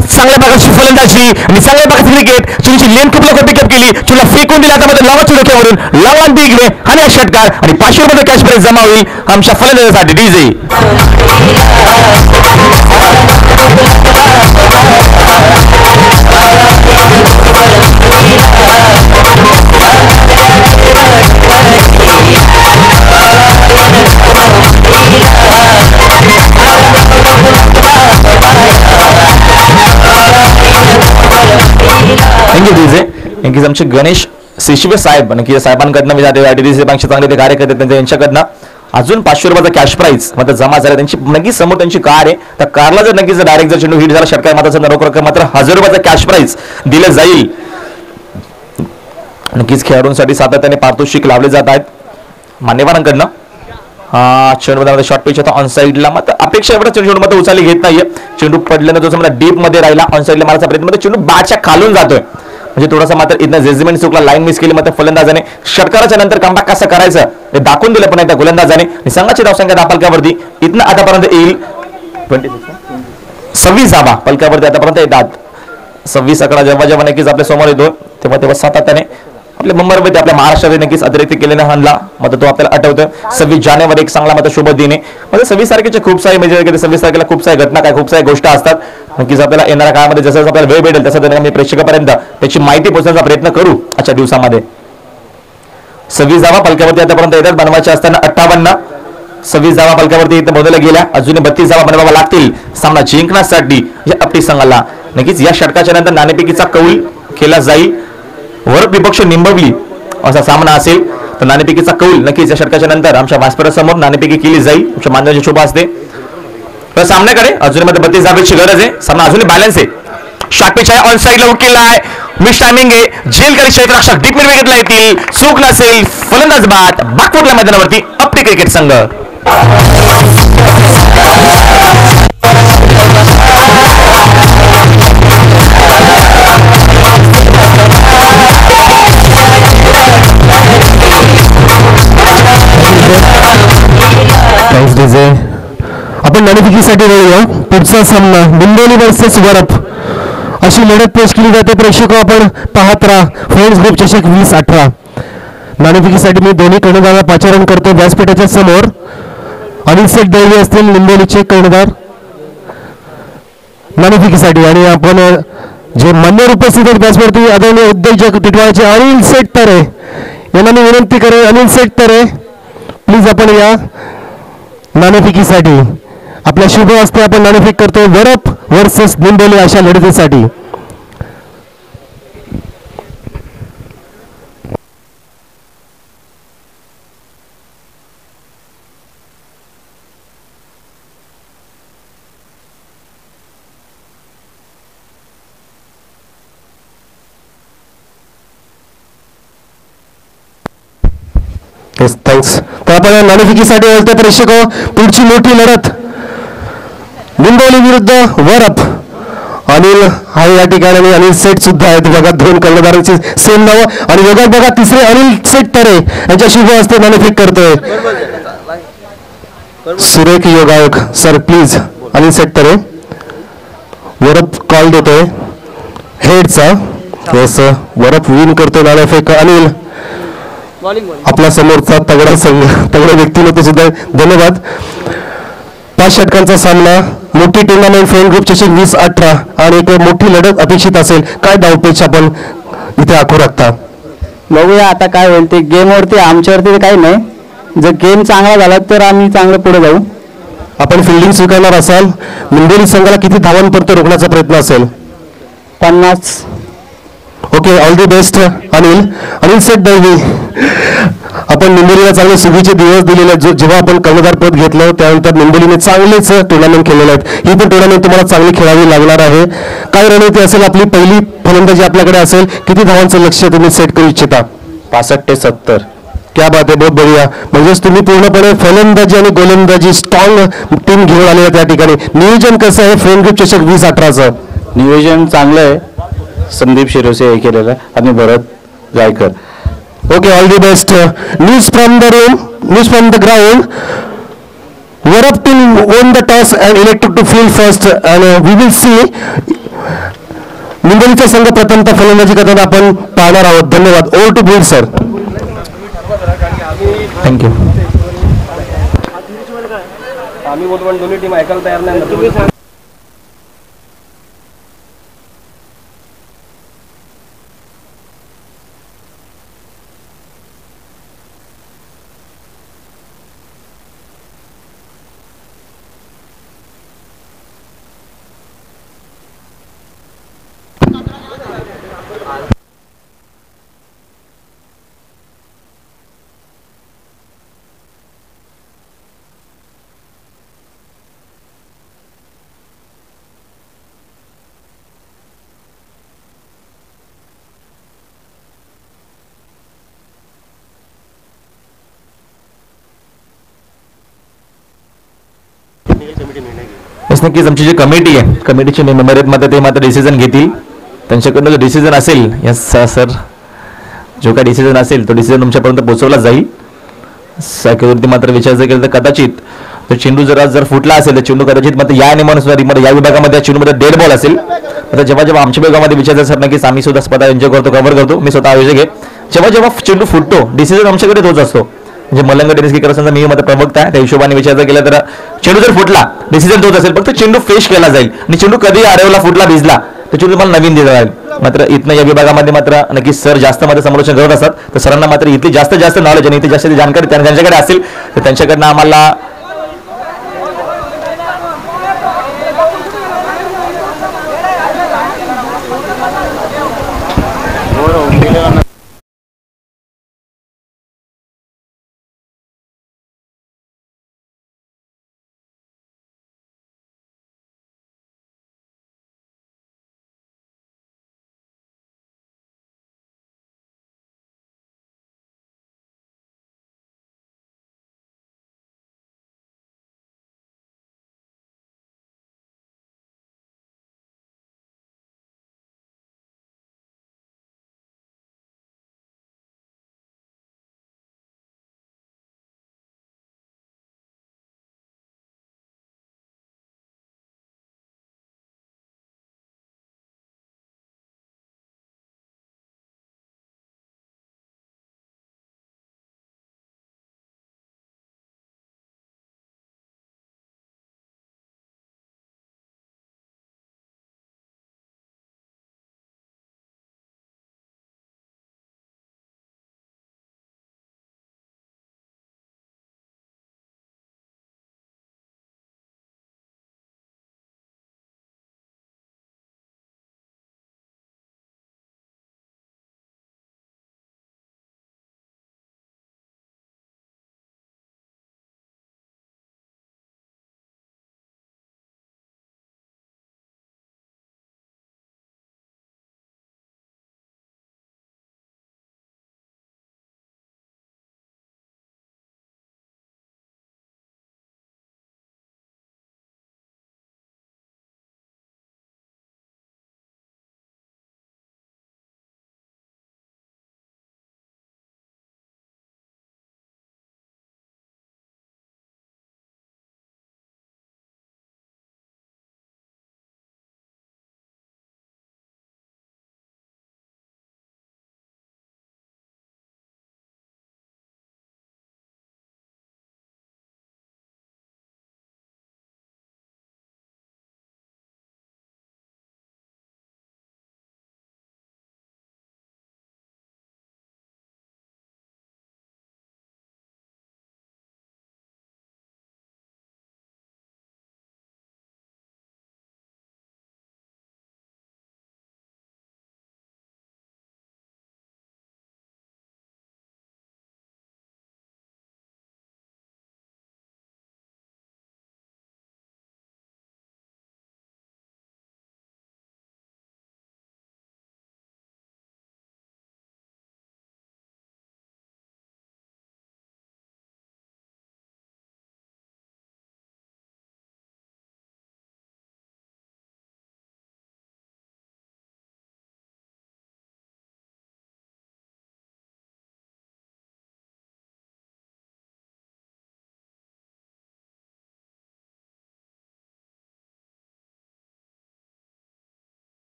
चांगल्या प्रकारची फलंदाजी आणि चांगल्या प्रकारची क्रिकेट. चेंडूची लेन खूप लवकर पिकअप केली, चेंडूला फेकून दिला, आता लावा चेंडू डोक्यावरून लावा बिगवे आणि षटकार आणि 500 रुपये कॅश प्राइज जमा होईल आमच्या फलंदाजासाठी. डीजे नक्कीच आमचे गणेश शिशवे साहेब नक्की साहेबांकडनं मी जाते डीजे बँकचे चांगले ते कार्य करते त्यांच्याकडनं अजून 500 रुपयाचा कॅश प्राइज मात्र जमा झाला. त्यांची नक्कीच समोर त्यांची कार आहे, त्या कारला जर नक्कीच डायरेक्ट जर चेंडू हिट झाला षटकार मात्र रोख रक्कम मात्र 1000 रुपयाचा कॅश प्राइज दिलं जाईल. नक्कीच खेळाडूंसाठी सातत्याने पारितोषिक लावले जात आहेत मान्यवरांकडनं. हा चेंडू शॉर्ट पिच होता ऑन साइडला, मात्र अपेक्षा एवढा चेंडू मध्ये उचलली घेत नाहीये. चेंडू पडल्यानं जो समजा डीप मध्ये राहिला ऑन साइडला मारायचा प्रयत्न मध्ये चेंडू बॅटच्या खालून जातोय, म्हणजे थोडासा मात्र इथनं जजमेंट चुकला, लाईन मिस केली. मात्र फलंदाजाने षटकाराच्या नंतर कमबॅक कसं करायचं हे दाखवून दिलं पण त्या गोलंदाजाने. संघाची धावसंख्या 10 पलकावरती इथनं आतापर्यंत येईल 26 धावा पलकावरती आतापर्यंत येतात. 26 आकडा जेव्हा नक्कीच आपल्या समोर येतो तेव्हा सातत्याने आपल्या मुंबईमध्ये आपल्या महाराष्ट्राने नक्कीच अतिरिक्त केलेला हल्ला मात्र तो आपल्याला आठवतोय. 26 जानेवारी एक चांगला मात्र शुभ दिन आहे. म्हणजे 26 तारखेचे खूप सारे म्हणजे 26 तारखेला खूप साऱ्या घटना काय खूप साऱ्या गोष्टी असतात. नक्कीच आपल्याला येणाऱ्या काळामध्ये जसं आपल्याला वेळ भेटेल तसं मी प्रेक्षकापर्यंत त्याची माहिती पोहोचण्याचा प्रयत्न करू आजच्या दिवसामध्ये. 26 धावा पलकावरती आतापर्यंत येतात, बनवायच्या असताना 58. 26 धावा पलकावरती इथं बनवल्या गेल्या, अजून 32 धावा बनवाव्या लागतील सामना जिंकण्यासाठी या अपटी संघाला. नक्कीच या षटकाच्या नंतर नाणेफेकीचा कौल केला जाईल. वर विपक्ष निंबवली असा सामना असेल तर नाणेफेकीचा कौल नक्कीच या षटकाच्या नंतर आमच्या व्यासपीठासमोर नाणेफेकी केली जाईल आमच्या मान्यवरांची शुभ असते. तर सामन्याकडे अजून 32 धावेची गरज आहे, सामना अजूनही बॅलन्स आहे. शॉर्ट पिच आहे ऑन साइडला आउट केला आहे, मिस टायमिंग आहे, जेल करी क्षेत्ररक्षक डीप मिड विकेटला येतील, चूक नसेल, फलंदाज बाद बागपूरला मैदानावरती अपटी क्रिकेट संघ. आपण नाणेफेकीसाठी वळूया. पुढचा सामना बिंदोली वर्सेस वरप अशी लढत पेश केली जाते. प्रेक्षक आपण पाहत राहा फ्रेंड्स ग्रुप चषक 2018. नाणेफेकीसाठी मी दोन्ही कर्णधारांना पाचारण करतो. व्यासपीठाच्या समोर अनिल शेठ दैवी असतील निंबोलीचे कर्णधार नाणेफेकीसाठी, आणि आपण जे मान्यवर उपस्थित आहेत व्यासपीठावरती आदरणीय उद्योजक टिटवाळाचे अनिल शेठ तरे यांना मी विनंती करेन. अनिल शेठ तरे प्लीज आपण या नाणेफेकीसाठी आपल्या शुभ हस्ते आपण नाणेफेक करतो वरप वर्सेस निंबोली अशा लढतीसाठी. थँक्स. तर आपण नाणेफेकीसाठी वळतो प्रेक्षक. पुढची मोठी लढत निंबोली विरुद्ध वरप. अनिल हा या ठिकाणी अनिल सेठ सुद्धा आहेत बघा, 2 कर्णधारांची सेम नावं आणि वेगळं बघा तिसरे अनिल सेठ तरे यांच्या शुभ हस्ते नाणेफेक करतोय. सुरेख योगायोग sir please. Anil Seth Tare Varap call देतोय हेडचा. यस वरप विन करतोय नाणेफेक. अनिल आपल्या समोरचा तगडा संघ तगड्या व्यक्तिमत्व सुद्धा धन्यवाद. 5 षटकांचा सामना, मोठी टुर्नामेंट फ्रेंड ग्रुप चषक 2018 आणि एक मोठी लढत अपेक्षित असेल. काय धावपेच आपण इथे आखू लागता? बघूया आता काय होईल ते. गेमवरती आमच्यावरती काही नाही, जर गेम चांगला झाला तर आम्ही चांगलं पुढे जाऊ. आपण फिल्डिंग स्वीकारणार असाल, निंबोली संघाला किती धावांपर्यंत रोखण्याचा प्रयत्न असेल? 50. Okay, all the best Anil Seth Daivi. आपण निंबोलीला चांगले सुगीचे दिवस दिलेले आहेत. जेव्हा आपण कर्णधार पद घेतलं त्यानंतर निंबोलीने चांगलेच टुर्नामेंट खेळलेले आहेत. ही पण टुर्नामेंट तुम्हाला चांगली खेळावी लागणार आहे. काय रणनीती असेल आपली? पहिली फलंदाजी आपल्याकडे असेल, किती धावांचं लक्ष तुम्ही सेट करू इच्छिता? 65 ते 70. क्या बात आहे, बहुत बढिया. म्हणजेच तुम्ही पूर्णपणे फलंदाजी आणि गोलंदाजी स्ट्रॉंग टीम घेऊन आलेल्या त्या ठिकाणी. नियोजन कसं आहे फ्रेंड ग्रुप चषक 2018चं? नियोजन चांगलं आहे. संदीप शिरोसे हे केलेलं आणि भरत Jaykar. Okay, all the best. News from the room, news from the ground. Warab team won the toss and elected to field first, and we will see. मुंबईचा संघ प्रथमतः फलंदाजी करताना आपण पाहणार आहोत. धन्यवाद. Over to bull sir. Thank you. आम्ही बोलतो पण दोन्ही टीम ऐकायला तयार नाही. बस नक्कीच आमची जी कमिटी आहे, कमिटीचे मेंबर आहेत मात्र ते मात्र डिसिजन घेतील. त्यांच्याकडनं जो डिसिजन असेल, यस सर, जो काय डिसिजन असेल तो डिसिजन तुमच्यापर्यंत पोहोचवला जाईल. सायकलवरती मात्र विचार जर केला तर कदाचित तो चेंडू जर फुटला असेल तर चेंडू कदाचित मात्र या नियमानुसार या विभागामध्ये चेंडूमध्ये डेड बॉल असेल. आता जेव्हा आमच्या विभागामध्ये विचारायचं सर नक्कीच आम्ही सुद्धा स्पर्धा एन्जॉय करतो, कव्हर करतो, मी स्वतः आयोजक आहे. जेव्हा चेंडू फुटतो डिसिजन आमच्याकडे तोच असतो. म्हणजे मलंग टेनिस क्रिकेट मी मात्र प्रवक्ता आहे, त्या हिशोबाने विचार केला तर चेंडू जर फुटला डिसिजन तोच असेल, फक्त चेंडू फ्रेश केला जाईल आणि चेंडू कधी आरेवला फुटला भिजला तर चेंडू तुम्हाला नवीन दिला जाईल. मात्र इथनं या विभागामध्ये मात्र नक्कीच सर जास्त मात्र समालोचन करत असतात. तर सरांना मात्र इथली जास्त नॉलेज आणि इथे जास्त जानकारी त्यांच्याकडे असेल तर त्यांच्याकडनं आम्हाला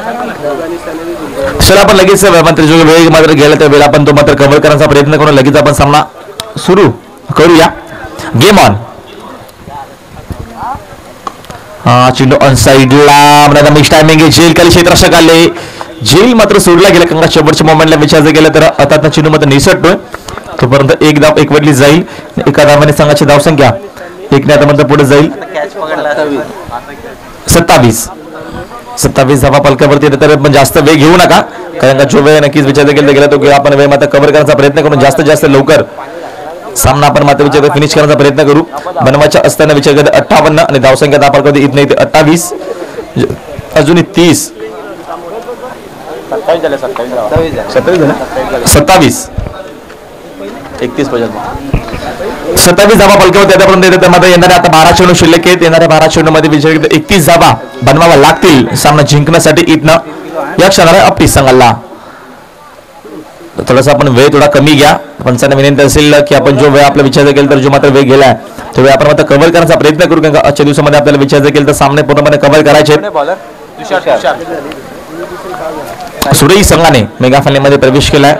चला आपण लगेच मात्र जो वेळ मात्र गेला त्या वेळेला आपण तो मात्र कव्हर करण्याचा प्रयत्न करून लगेच आपण सामना सुरू करूया. Game on. चेंडू ऑन साईडला मिक्स टायमिंग आहे. जेल खाली क्षेत्ररक्षक आले. जेल मात्र सोडला गेला कारण शेवटच्या मोमेंटला विचारलं गेलं तर आता चेंडू मात्र निसटतोय. तोपर्यंत एक धाव एकवटली जाईल. एका धावाने संघाची धावसंख्या एक धावानंतर पुढे जाईल. 27 धावा पलकावरती. तर पण जास्त वेळ घेऊ नका कारण का जो वेळ नक्कीच विचार गेला तो आपण वेळ मात्र कव्हर करण्याचा प्रयत्न करून जास्तीत जास्त लवकर सामना आपण मात्र विचार फिनिश करण्याचा प्रयत्न करू. बनवायच्या असताना विचार करते 58 आणि धावसंख्या दाखल करते इथं इथे 28 अजून 30 27 31 27 धावा पलकावरती आतापर्यंत येतात. त्यामध्ये येणारे आता 12 चेंडू शिल्लक आहेत. येणाऱ्या 12 चेंडू मध्ये विचार 31 धावा बनवावा लागतील सामना जिंकण्यासाठी इथनं या क्षणाला आपली संघाला. थोडासा आपण वेळ थोडा कमी घ्या. पंचांना विनंती असेल की आपण जो वेळ आपला विचार केला तर जो मात्र वेळ गेलाय तो वेळ आपण मात्र कव्हर करण्याचा प्रयत्न करू कारण आजच्या दिवसामध्ये आपल्याला विचार केला तर सामने पूर्णपणे कव्हर करायचे. सुरेश संघाने मेगा फायनल मध्ये प्रवेश केलाय.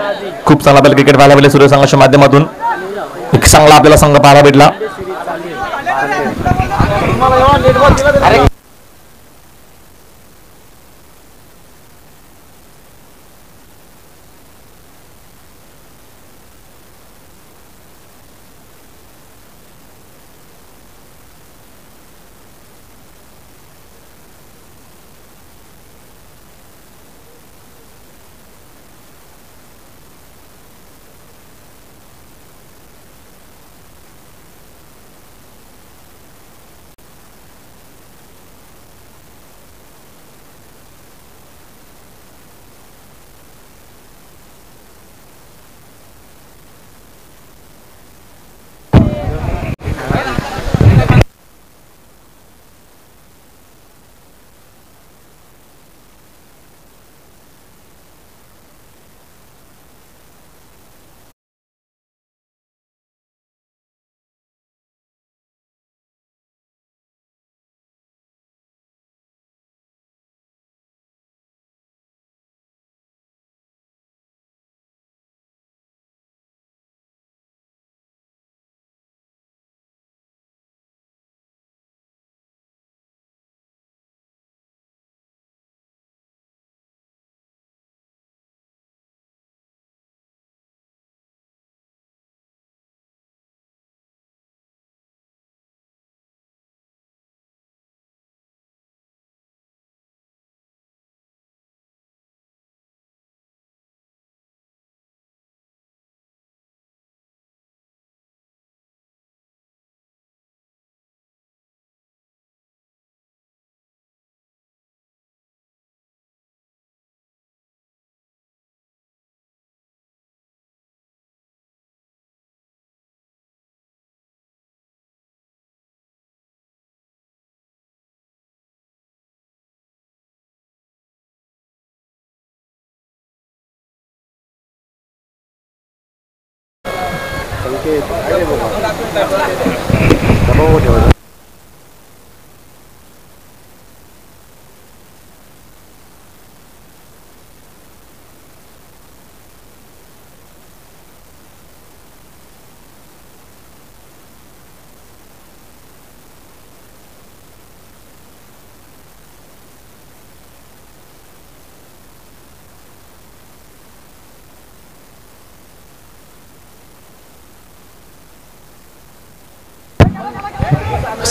खूप चांगला आपल्याला क्रिकेट पाहायला मिळेल सुरेश संघाच्या माध्यमातून. एक चांगला आपल्याला संघ पाहायला भेटला.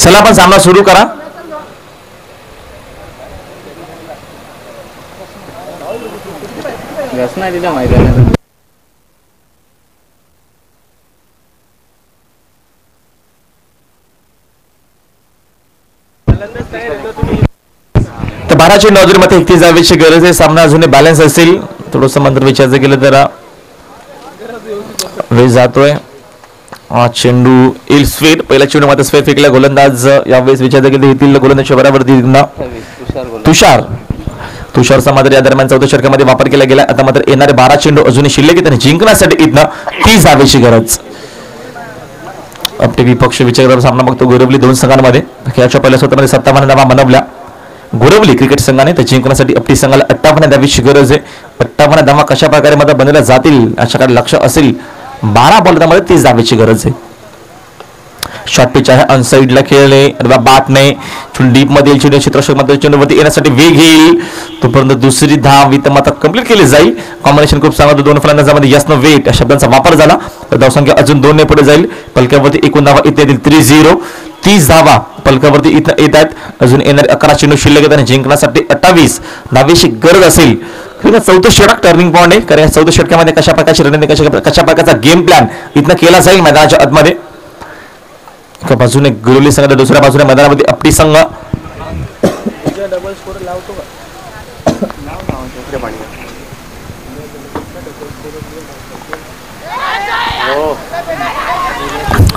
चला आपण सामना सुरू करा. तर 12 चेंडू मध्ये 31 धावेची गरज आहे. सामना अजून बॅलन्स असेल. थोडंसं मंत्र विचारायचं गेलं तर वेळ जातोय. चेंडू येईल स्वेट. पहिला चेंडू मात्र स्वेट फेकला. गोलंदाज यावेळेस विचार केले येथील गोलंदाजच्या बराबरती तुषारचा मात्र या दरम्यान चौथ्या षटकामध्ये वापर केला गेला. आता मात्र येणारे 12 चेंडू अजूनही शिल्लक आहेत आणि जिंकण्यासाठी इथनं 30 धावेची गरज. अपटे विपक्ष विचार सामना बघतो गोरवली दोन संघांमध्ये. खेळाच्या पहिल्या स्वतःमध्ये 57 धावा बनवल्या. गोरवली क्रिकेट संघाने तर जिंकण्यासाठी आपली संघाला 58 धावेची गरज आहे. 58 धावा कशा प्रकारे मध्ये बनवल्या जातील अशाकडे लक्ष असेल. 12 बॉलमध्ये 30 धावेची गरज आहे. शॉर्ट पिच आहे, अनसाइडला खेळले बात नाही. डीप मध्ये क्षेत्ररक्षक मध्ये चेंडूवरती येण्यासाठी वेग येईल तोपर्यंत दुसरी धाव इथं मात्र कंप्लीट केली जाईल. कॉम्बिनेशन खूप चांगलं. दोन फलंदाजांमध्ये यस नो वेट या शब्दांचा वापर झाला तर धावसंख्या अजून 2 ने पुढे जाईल. पलक्यावरती एकूण धावा इथे येतील 3-0. 30 धावा पलकावरती इथं येत आहेत. अजून येणारे 11 चेंडू शिल्लक आहेत आणि जिंकण्यासाठी 28 धावेची गरज असेल. चौथं षटक टर्निंग पॉइंट आहे. कारण या चौथ्या षटकामध्ये कशा प्रकारची रणनीती कशा प्रकारचा गेम प्लॅन इथं केला जाईल मैदानाच्या आतमध्ये. एका बाजूने गोरवली संघ तर दुसऱ्या बाजूने मैदानामध्ये आपली संघ.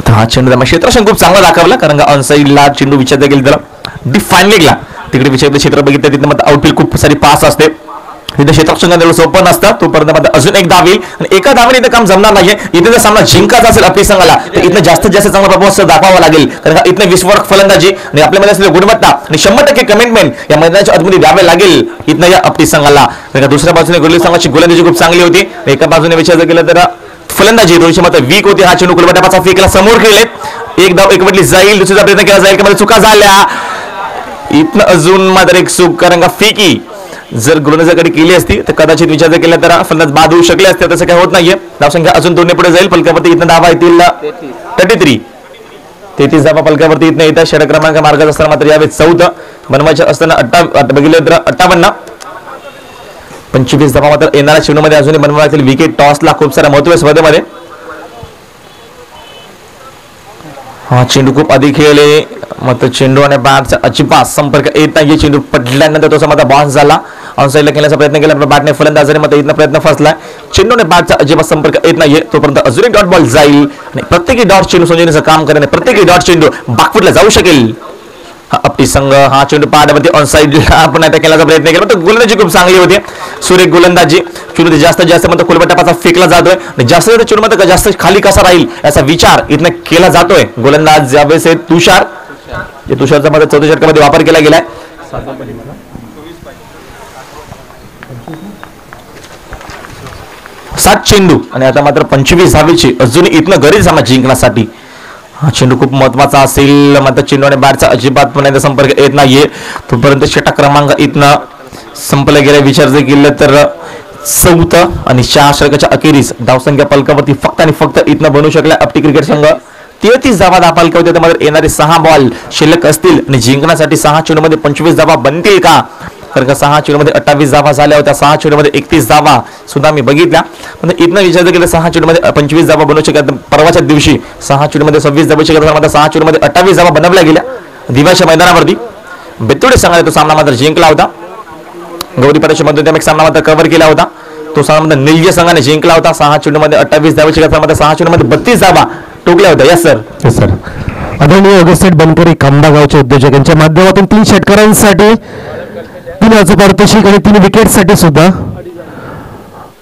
हा चेंडू क्षेत्ररक्षण खूप चांगला दाखवला कारण ऑनसाइडला चेंडू विचारता गेला त्याला डीप फाईन लेगला तिकडे विचारलं क्षेत्र बघितलं तिथे मग आउटफील्ड खूप सारी पास असते. तिथे क्षेत्ररक्षण सोपं नसतं. तोपर्यंत अजून एक धाव येईल आणि एका धावेने इथं काम जमणार नाहीये. इथे जर सामना जिंकायचा असेल आपली संघाला तर इथं जास्तीत जास्त चांगला परफॉर्मन्स दाखवावा लागेल कारण इथं विस्फोरक फलंदाजी आणि आपल्यामध्ये असलेली गुणवत्ता आणि 100% कमिटमेंट या मैदानाच्या आतमध्ये द्यावे लागेल इथं या आपली संघाला. दुसऱ्या बाजूने गोरवली संघाची गोलंदाजी खूप चांगली होती. एका बाजूने विचार केला तर फलंदाजी रोहित शर्मा वीक होती. हा चेंडू कुलबटापाचा फेकला समोर खेळलेत. एक धाव एकवटली जाईल. दुसरीचा प्रयत्न केला जाईल का चुका झाल्या इथनं अजून मात्र एक चूक कारण का फेकी जर गोलंदाजाकडे केली असती तर कदाचित विचार केला तर फलंदाज बाद होऊ शकले असते. तसं काही होत नाहीये. धावसंख्या अजून 2 ने पुढे जाईल. पलकावरती इथनं धावा येतील 33 धावा पलकावरती इथनं येतात. षटक क्रमांक मार्गात असताना मात्र यावेळी 4 बनवायचे असताना बघितलं तर 58 25 धावा मात्र येणाऱ्या चेंडूमध्ये अजूनही बनवायला विकेट टॉसला खूप साऱ्या महत्त्वाच्या स्पर्धेमध्ये. हा चेंडू खूप अधिक खेळले मात्र चेंडू आणि बॅटचा अजिबात संपर्क येत नाही. चेंडू पडल्यानंतर तो माझा बॉन्स झाला. ऑनसाइडला खेळण्याचा प्रयत्न केला बॅटने फलंदाजाने मात्र इथनं प्रयत्न फसलाय. चेंडूने बॅटचा अजिबात संपर्क येत नाहीये. तोपर्यंत अजून एक डॉट बॉल जाईल आणि प्रत्येकी डॉट चेंडू संयोजनाचं काम करणे प्रत्येकी डॉट चेंडू बाकफुटला जाऊ शकेल. आपली संघ हा चेंडू पाहण्यामध्ये ऑनसाइडला आपण आता केल्याचा प्रयत्न केला तर गोलंदाजी खूप चांगली होती. सुरेख गोलंदाजी. चेंडू जास्तीत जास्त म्हणतो कुलबटापाचा फेकला जातोय आणि जास्त चेंडू मध्ये जास्त खाली कसा राहील याचा विचार इथनं केला जातोय. गोलंदाज यावेळेस तुषार तुषारचा मध्ये 4थ्या षटकामध्ये वापर केला गेलाय. 7 चेंडू आणि आता मात्र 25 धावेची अजून इथनं गरज सामना जिंकण्यासाठी. हा चेंडू खूप महत्वाचा असेल मात्र चेंडू आणि बॅटचा अजिबात संपर्क येत नाहीये. तोपर्यंत षटक क्रमांक इथनं संपला गेला. विचार जर केलं तर 4 आणि 4 षटकाच्या अखेरीस धावसंख्या पलकावरती फक्त आणि फक्त इथनं बनवू शकला आपली क्रिकेट संघ. 33 धावा दापाल होते त्यामध्ये येणारे 6 बॉल शिल्लक असतील आणि जिंकण्यासाठी 6 चेंडूमध्ये 25 धावा बनतील का कारण का 6 चेंडूमध्ये 28 धावा झाल्या होत्या. 6 चेंडूमध्ये 31 धावा सुद्धा मी बघितल्या पण इथनं विचार केलं 6 चेंडूमध्ये 25 धावा बनवू शकत. परवाच्या दिवशी 6 चेंडूमध्ये 26 धावा शकत मात्र 6 चेंडूमध्ये 28 धावा बनवल्या गेल्या दिवाच्या मैदानावरती. बेतोडे संघाने तो सामना मात्र जिंकला होता. गौरी परीक्षेमधून एक सामना मात्र कव्हर केला होता. तो सामना निलजे संघाने जिंकला होता. 6 चेंडूमध्ये 28 धावा शकत मात्र 6 चेंडूमध्ये 32 धावा टोकल्या होत्या. Yes sir. आदरणीय अगस्टेट बनकरी खांबा गावचे उद्योजक यांच्या माध्यमातून 3 षटकारांसाठी 3 पारितोषिक आणि 3 विकेटसाठी सुद्धा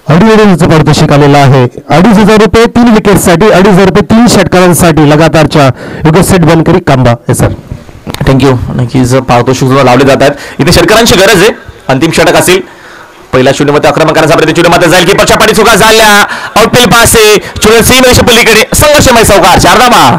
2,500 पारितोषिक आलेलं आहे. 2,500 रुपये 3 विकेटसाठी, 2,500 रुपये 3 षटकारांसाठी लगातारच्या अगस्टेट बनकरी खांबा. Sir thank you. नक्कीच पारितोषिक सुद्धा लावले जात आहेत. इथे षटकारांची गरज आहे. अंतिम षटक असेल. पहिल्या चेंडूमध्ये आक्रमण करण्याचा प्रयत्न चेंडू मात्र जाईल की पक्षा पाठी चुका झाल्या. आउटफील्ड पास आहे. चेंडू सीमेच्या पलीकडे संघर्षमय चौकार 4 धावा.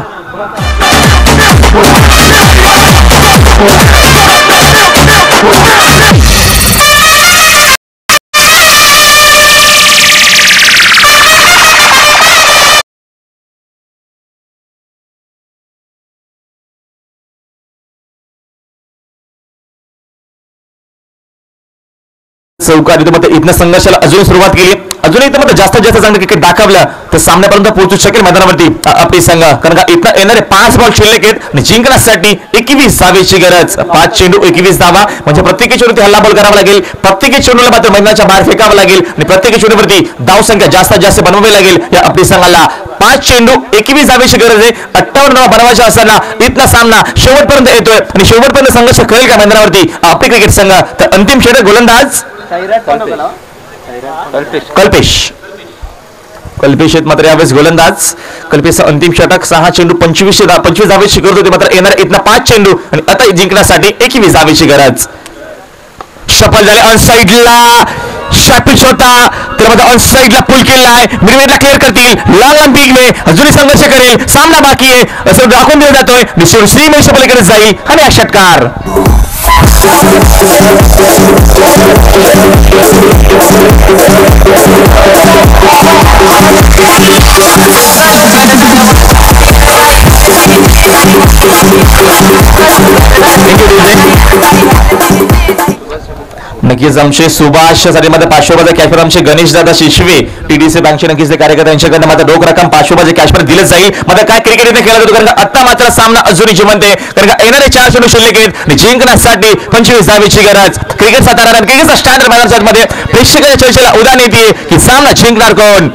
चौकार इथनं संघर्षाला अजून सुरुवात केली. अजून इथं मध्ये जास्तीत जास्त चांगलं क्रिकेट दाखवलं तर सामन्यापर्यंत पोहोचू शकेल मैदानावरती आपली संघ कारण का इथं येणारे 5 बॉल शिल्लक आहेत आणि जिंकण्यासाठी 21 धावेची गरज. 5 चेंडू 21 धावा म्हणजे प्रत्येकी चेंडूवरती हल्ला बॉल करावा लागेल. प्रत्येकी चेंडूला मात्र मैदानाच्या बाहेर फेकावं लागेल आणि प्रत्येकी चेंडूवरती धावसंख्या जास्तीत जास्त बनवावी लागेल या आपली संघाला. 5 चेंडू 21 धावेची गरज आहे. 58 धावा बनवायच्या असताना इथला सामना शेवटपर्यंत येतोय आणि शेवटपर्यंत संघर्ष करेल का मैदानावरती आपली क्रिकेट संघ. तर अंतिम षटक गोलंदाज कल्पेश मात्र यावेळेस गोलंदाज. कल्पेश अंतिम षटक. 6 चेंडू 25 धावेची गरज होती मात्र येणार इथनं 5 चेंडू आणि आता जिंकण्यासाठी 21 धावेची गरज. सफल झाले. ऑन साईडला शॉपिच होता तर मध्ये ऑन साईडला पुल केला आहे. मिडवेला क्लिअर करतील. लाल बिगने अजूनही संघर्ष करेल. सामना बाकी आहे असं दाखवून दिला जातोय. श्रीमेश पलीकडे जाईल आणि हा षटकार. नक्कीच आमचे सुभाष साठी मध्ये 500 कॅशपर आमचे गणेश दादा शिशवे टीडीसी बँकचे नक्कीच कार्यकर्ते यांच्याकडनं मात्र रोख रक्कम 500 कॅशपर दिलं जाईल. मात्र काय क्रिकेट इथे खेळला जातो कारण आता मात्र सामना अजूनही जिवंत आहे. कारण का येणारे 4 चेंडू शिल्लक आहेत आणि जिंकण्यासाठी 25 धावेची गरज. क्रिकेट सातारा क्रिकेटचा स्टँडर्ड मैदानाच्या मध्ये प्रेक्षकांच्या चर्चेला उदाहरण येते की सामना जिंकणार कोण.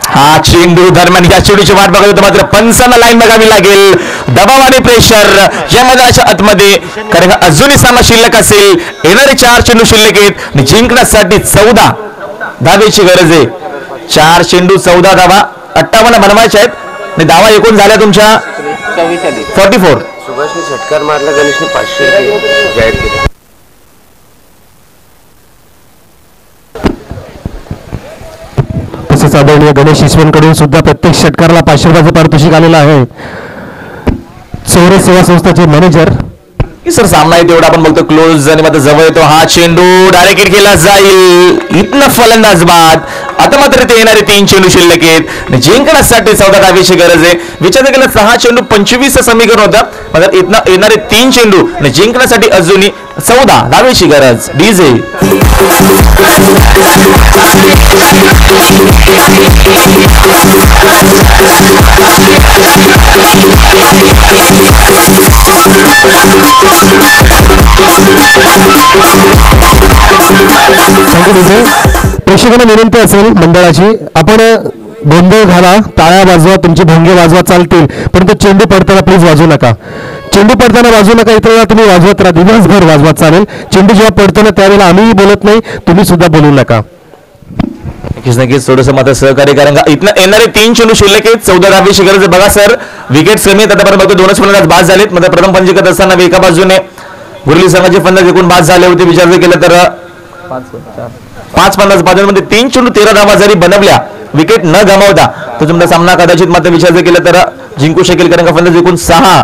हा चेंडू दरम्यान या चेंडूची वाट बघत होतो मात्र पंचांना लाईन बघावी लागेल. दबाव आणि प्रेशर या मैदानाच्या आतमध्ये कारण अजूनही सामना शिल्लक असेल. येणारे 4 चेंडू शिल्लक आहेत आणि जिंकण्यासाठी 14 धावेची गरज आहे. 4 चेंडू 14 धावा 58 बनवायचे आहेत आणि धावा एकूण झाल्या तुमच्या 44. सुभाषने षटकार मारला. गणेशने 500 जाहीर केले. तसेच आदरणीय गणेश ईश्वरकडून सुद्धा प्रत्येक षटकाराला 500 रुपयाचं पारितोषिक आलेलं आहे. चौरस सेवा संस्थाचे मॅनेजर सर सामना आहे तेवढा आपण बघतो क्लोज आणि मात्र जवळ येतो. हा चेंडू डायरेक्ट हिट केला जाईल. इथनं फलंदाज बाद. आता मात्र ते येणारे 3 चेंडू शिल्लक आहेत. जिंकण्यासाठी 14 धावेची गरज आहे. विचार केला 6 चेंडू 25 समीकरण होतं. मात्र इथनं येणारे 3 चेंडू आणि जिंकण्यासाठी अजूनही 14 धावेची गरज. डीजे प्रेक्षकांना विनंती असेल मंडळाची आपण गोंधळ घाला, टाळ्या वाजवा, तुमची भोंगे वाजवा चालतील परंतु चेंडू पडताना प्लीज वाजवू नका. चेंडू पडताना वाजवू नका. इतर वेळा तुम्ही वाजवत राहा. दिवसभर वाजवा चालेल. चेंडू जेव्हा पडताना त्यावेळेला आम्हीही बोलत नाही तुम्ही सुद्धा बोलू नका. नक्कीच थोडंसं मात्र सहकार्य कारण का इथनं येणारे 3 चेंडू शिल्लक आहेत. 14 धावेची गरज. बघा सर विकेट कमी आहेत. आतापर्यंत बघतो 2च फलंदाज बाद झालेत. मात्र प्रथम पंच करत असताना एका बाजूने गुरली संघाचे फलंदाज एकूण बाद झाले होते. विचार केलं तर 5 फलंदाज बाजूमध्ये 3 चेंडू 13 धावा जरी बनवल्या विकेट न गमावता तर तुमचा सामना कदाचित मात्र विचार केला तर जिंकू शकेल. कारण का फलंदाज एकूण 6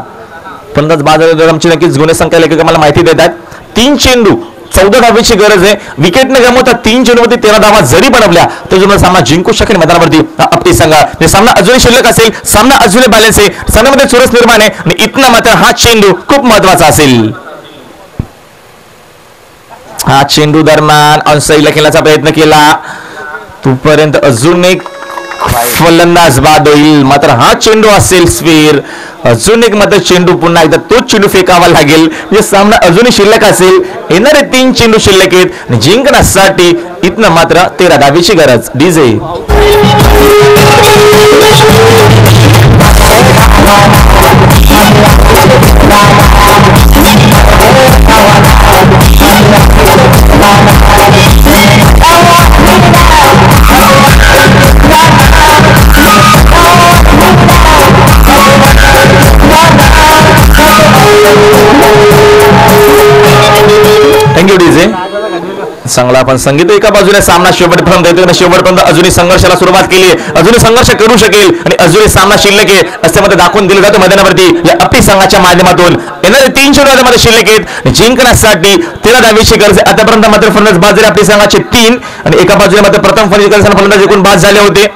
फलंदाज बाद झाले. आमची नक्कीच गुन्हे संख्या लेखक मला माहिती देतात. 3 चेंडू 14 धावेची गरज आहे. विकेट न गमावता 3 चेंडूमध्ये 13 धावा जरी बनवल्या तर तुम्हाला सामना जिंकू शकेल. मैदानावरती आपली संघा सामना अजूनही शिल्लक असेल. सामना अजूनही बॅलन्स आहे. सामन्यामध्ये चुरस निर्माण आहे आणि इथनं मात्र हा चेंडू खूप महत्वाचा असेल. हा चेंडू दरम्यान ऑनसाईडला खेळण्याचा प्रयत्न केला तोपर्यंत अजून एक फलंदाज बाद होईल. मात्र हा चेंडू असेल स्फीर. अजून एक मात्र चेंडू पुन्हा एकदा तोच चेंडू फेकावा लागेल. म्हणजे सामना अजूनही शिल्लक असेल. येणारे 3 चेंडू शिल्लक आहेत आणि जिंकण्यासाठी इथनं मात्र 13 धावेची गरज. DJ thank you DJ. चांगला आपण संगीत एका बाजूने सामना शेवटपर्यंत येतो. शेवटपर्यंत अजूनही संघर्षाला सुरुवात केली आहे. अजूनही संघर्ष करू शकेल आणि अजूनही सामना शिल्लक आहे असे मध्ये दाखवून दिलं जातं मैदानावरती या आपली संघाच्या माध्यमातून. येणारे 3 चेंडू मध्ये शिल्लक आहेत. जिंकण्यासाठी 13 धावेची गरज आहे. आतापर्यंत मात्र फलंदाज बाद झाले आपली संघाचे 3 आणि एका बाजूने मात्र प्रथम फलंदाज एकूण बाद झाले होते.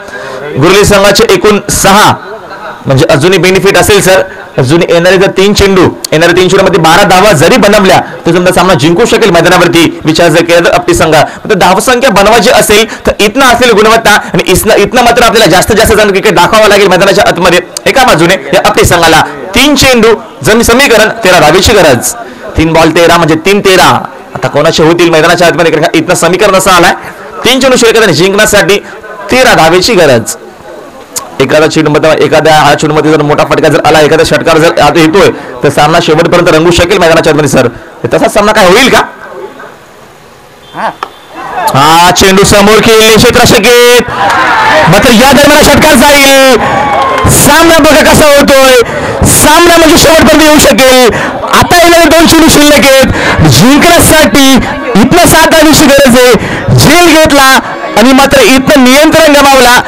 गुरली संघाचे एकूण 6 म्हणजे अजूनही बेनिफिट असेल सर. अजून येणारे जर 3 चेंडू मध्ये 12 धावा जरी बनवल्या तर तुमचा सामना जिंकू शकेल. मैदानावरती विचार जर केला तर आपली संघ धावसंख्या बनवायची असेल तर इथनं असलेली गुणवत्ता आणि इथनं मात्र आपल्याला जास्तीत जास्त जण क्रिकेट दाखवावं लागेल मैदानाच्या आतमध्ये. एका बाजूने या आपली संघाला 3 चेंडू जमी समीकरण 13 धावेची गरज. 3 बॉल 13 म्हणजे 3-13 आता कोणाचे होतील मैदानाच्या आतमध्ये. इथनं समीकरण असं आलाय 3 चेंडू शिल्लक जिंकण्यासाठी 13 धावेची गरज. एखादा हा चेंडूमध्ये जर मोठा फटका जर आला एखादा षटकार जर आता येतोय तर सामना शेवटपर्यंत रंगू शकेल मैदानाच्या आतमध्ये सर. तसाच सामना काय होईल का. हा चेंडू समोर खेळले क्षेत्र शकेल मात्र या दरम्यान षटकार जाईल. सामना बघा कसा होतोय. सामना म्हणजे शेवटपर्यंत येऊ शकेल. आता येणारे 2 चेंडू शिल्लक आहेत. जिंकण्यासाठी इथनं 7 धावांची गरज आहे. झेल घेतला आणि मात्र इथनं नियंत्रण गमावला.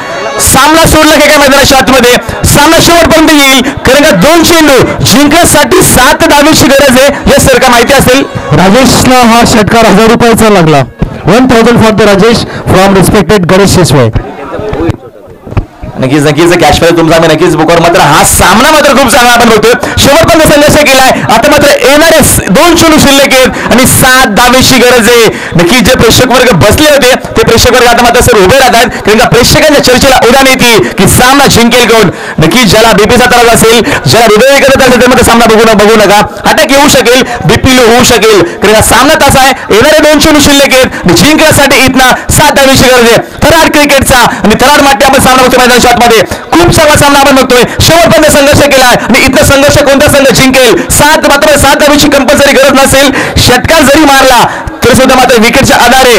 सामना सोडला की काय मैदानाच्या आतमध्ये. सामना शेवटपर्यंत येईल कारण का 2 चेंडू जिंकण्यासाठी 7 धावांची गरज आहे. हे सर का माहिती असेल. राजेशला हा षटकार 1000 रुपयाचा लागला. 1000 for the Rajesh from respected Ganesh Shisve. नक्कीच कॅश प्राइज तुमचा आम्ही नक्कीच बुकवर. मात्र हा सामना मात्र खूप चांगला आपण बघतोय. शेवटपर्यंत संघर्ष केलाय. आता मात्र येणारे 2 चेंडू शिल्लक आहेत आणि 7 धावेची गरज आहे. नक्कीच जे प्रेक्षक वर्ग बसले होते ते प्रेक्षक वर्ग आता मात्र सर उभे राहतात कारण का प्रेक्षकांच्या चर्चेला उडान येते की सामना जिंकेल कोण. नक्कीच ज्याला बीपीचा त्रास असेल, ज्याला हृदय करत असेल त्यामध्ये सामना बघू नका. अटॅक येऊ शकेल, बीपी लो होऊ शकेल कारण सामना तसा आहे. येणारे 2 चेंडू शिल्लक आहेत. जिंकण्यासाठी इथनं 7 धावेची गरज आहे. थराड क्रिकेटचा आणि थराड माटे आपण सामना बघतोय मैदानाच्या आतमध्ये. खूप चांगला सामना आपण बघतोय. शेवटपर्यंत संघर्ष केलाय आणि इथनं संघर्ष कोणता संघ जिंकेल. 7 धावेची कंपल्सरी गरज नसेल. षटकार जरी मारला तरी सुद्धा मात्र विकेटच्या आधारे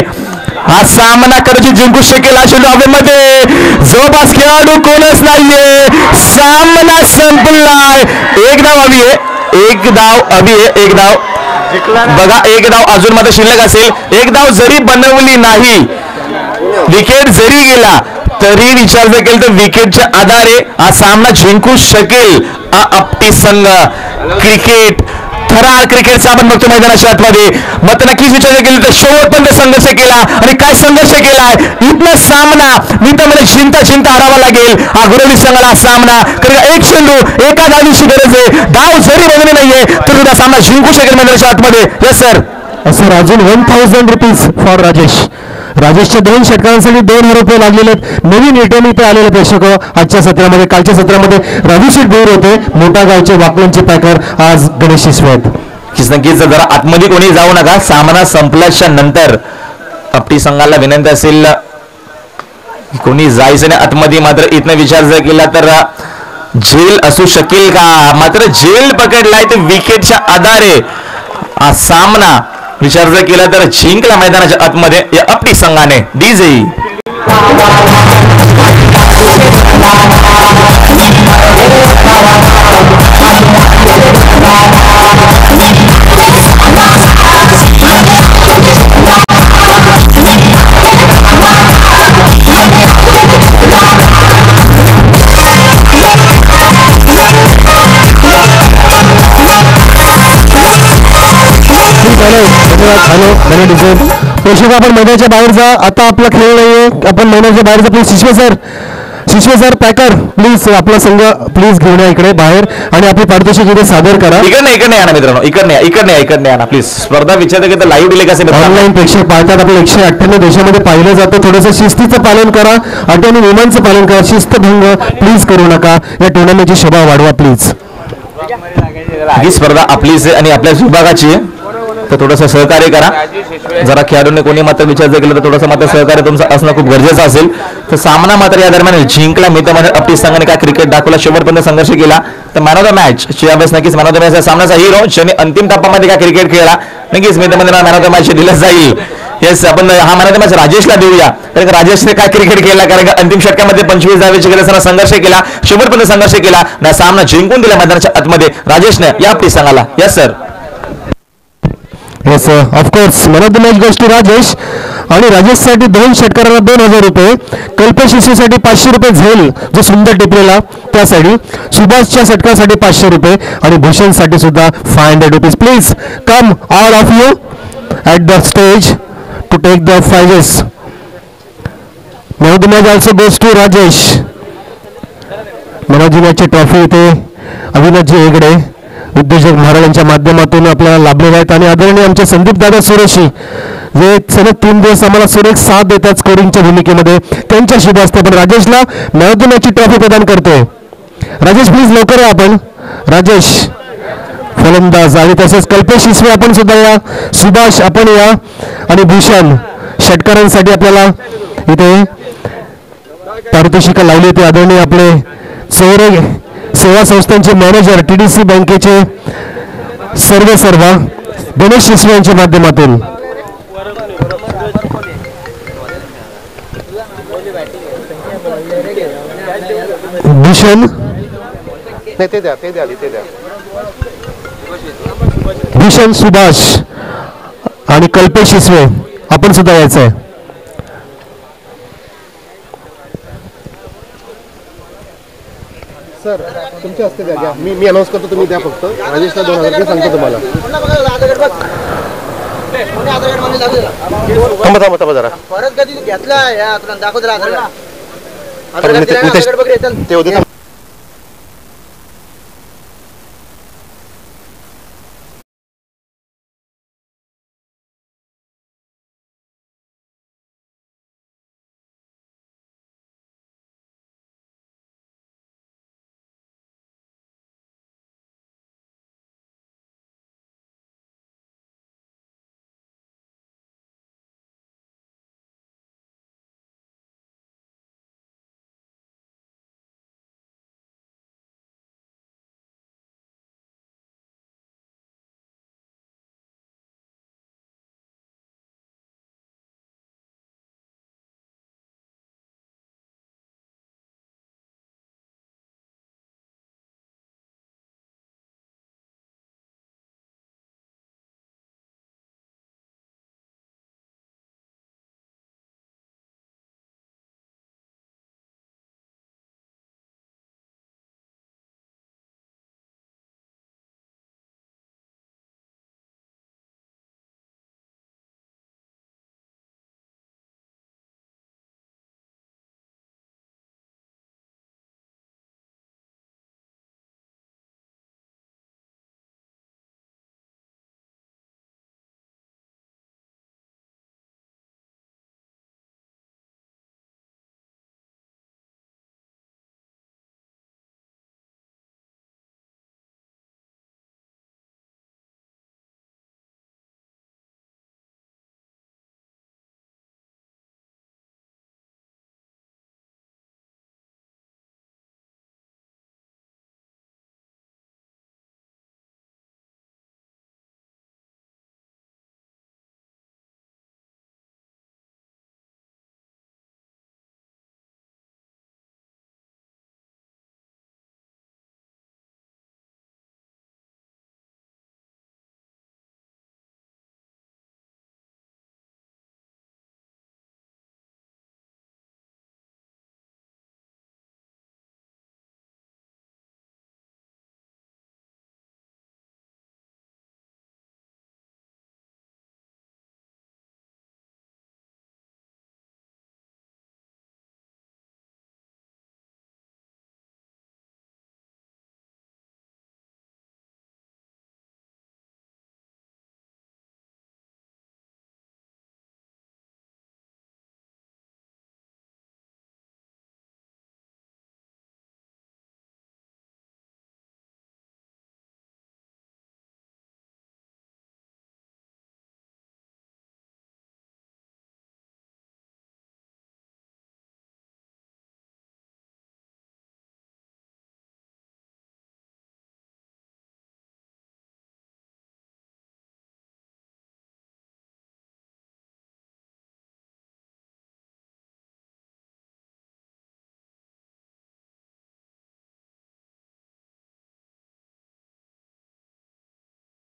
हा सामना कदाचित जिंकू शकेल. हा चेंडू हवेमध्ये जवळपास खेळाडू कोणच नाहीये. सामना संपलाय. एक धाव हवी आहे. एक धाव बघा. एक धाव अजून मात्र शिल्लक असेल. एक धाव जरी बनवली नाही, विकेट जरी गेला तरी विचार जर केला तर विकेटच्या आधारे हा सामना जिंकू शकेल आपटी संघ. क्रिकेट थरार क्रिकेटचा आपण बघतो मैदानाच्या आतमध्ये. मग नक्कीच विचार केला तर शेवटपर्यंत संघर्ष केला आणि काय संघर्ष केलाय. इथनं सामना मी तर मला जिंकता हरावा लागेल. हा गोरेली संघाला हा सामना कारण एक चेंडू एका धावीची गरज आहे. धाव जरी बनवली नाहीये तर सुद्धा सामना जिंकू शकेल मैदानाच्या आतमध्ये. Yes sir. सर अजून 1000 रुपीज फॉर राजेश. राजेशच्या 2 षटकारांसाठी 2000 रुपये लागलेले आहेत. नवीन रिटर्न इथे आलेले प्रेक्षक आजच्या सत्रामध्ये. कालच्या सत्रामध्ये राजूशेठ भोर होते. मोठा गावचे वाकलनचे पॅकर आज गणेश शिसवे आहेत. नक्कीच जरा आतमध्ये कोणी जाऊ नका. सामना संपल्याच्या नंतर आपटी संघाला विनंती असेल कोणी जायचं नाही आतमध्ये. मात्र इथनं विचार जर केला तर जेल असू शकेल का. मात्र जेल पकडलाय तर विकेटच्या आधारे हा सामना विचार जर केला तर जिंकला मैदानाच्या आतमध्ये या आपटी संघाने. डीजे प्रेक्षक आपण मैदानाच्या बाहेर जा. आता आपला खेळ नाहीये. आपण मैदानाच्या बाहेर जा. प्लीज शिशवे सर पॅकर प्लीज आपला संघ प्लीज घेऊन या इकडे बाहेर आणि आपली पारितोषिक इथे सादर करा. इकडे या मित्रांनो. इकडे या प्लीज. स्पर्धा विचारता की लाईव्ह दिले कसे ऑनलाईन प्रेक्षक पाहतात. आपल्या 198 देशामध्ये पाहिलं जातं. थोडंसं शिस्तीचं पालन करा. अटी आणि नियमांचं पालन करा. शिस्तभंग प्लीज करू नका. या टुर्नामेंटची शोभा वाढवा प्लीज. ही स्पर्धा आपलीच आहे आणि आपल्याच विभागाची आहे तर थोडंसं सहकार्य करा. जरा खेळाडूंनी कोणी मात्र विचार जर केला तर थोडंसं मात्र सहकार्य तुमचं असणं खूप गरजेचं असेल. तर सामना मात्र या दरम्यान जिंकला. मी तर आपली संघाने काय क्रिकेट दाखवला. शेवटपर्यंत संघर्ष केला. तर मॅन ऑफ द मॅच ची अभ्यास नक्कीच मॅन ऑफ द मॅच सामनाचा हिरो ज्याने अंतिम टप्प्यामध्ये काय क्रिकेट खेळला नक्कीच मी तर मॅन ऑफ द मॅच दिलं जाईल. येस आपण हा मॅन ऑफ द मॅच राजेशला देऊया कारण राजेशने काय क्रिकेट केला कारण अंतिम षटकामध्ये 25 धावेची गरज संघर्ष केला. शेवटपर्यंत संघर्ष केला ना सामना जिंकून दिला मैदानाच्या आतमध्ये राजेशने या आपली संघाला. Yes sir. Yes of course man of the match गोष्ट राजेश. आणि राजेशसाठी 2 षटकारांना 2000 रुपये. कल्पेश शिशूसाठी 500 रुपये झेल जो सुंदर टिपलेला त्यासाठी. सुभाषच्या षटकासाठी 500 रुपये आणि भूषणसाठी सुद्धा 500 rupees. Please come all of you at the stage to take the prizes. Man of the match also goes to Rajesh. Man of the मॅचची ट्रॉफी इथे अविनाशजी हेगडे उद्योजक महाराज यांच्या माध्यमातून आपल्याला लाभलेले आहेत. आणि आदरणीय आमचे संदीप दादा सुरेशी जे सलग 3 दिवस आम्हाला सुरेख साथ देतात स्कोरिंगच्या भूमिकेमध्ये त्यांच्या शुभ असते. पण राजेशला मॅन ऑफ द मॅचची ट्रॉफी प्रदान करतोय. राजेश प्लीज लवकर या. आपण राजेश फलंदाज आणि तसेच कल्पेश शिसवे आपण सुद्धा या. सुभाष आपण या. आणि भूषण षटकारांसाठी आपल्याला इथे पारितोषिका लावली होती. आदरणीय आपले सेवा संस्थांचे मॅनेजर TDC बँकेचे सर्व गणेश शिसवे यांच्या माध्यमातून भूषण नाही ते द्या, ते द्या आधी, ते द्या. भूषण सुभाष आणि कल्पेश शिसवे आपण सुद्धा यायचं आहे. सर तुमच्या हस्ते द्या, घ्या. मी अनाऊन्स करतो, तुम्ही द्या फक्त. राजेशला 2000 रुपये सांगतो तुम्हाला. थांबा जरा. परत कधी घेतला या दाखवत राहा ते होते.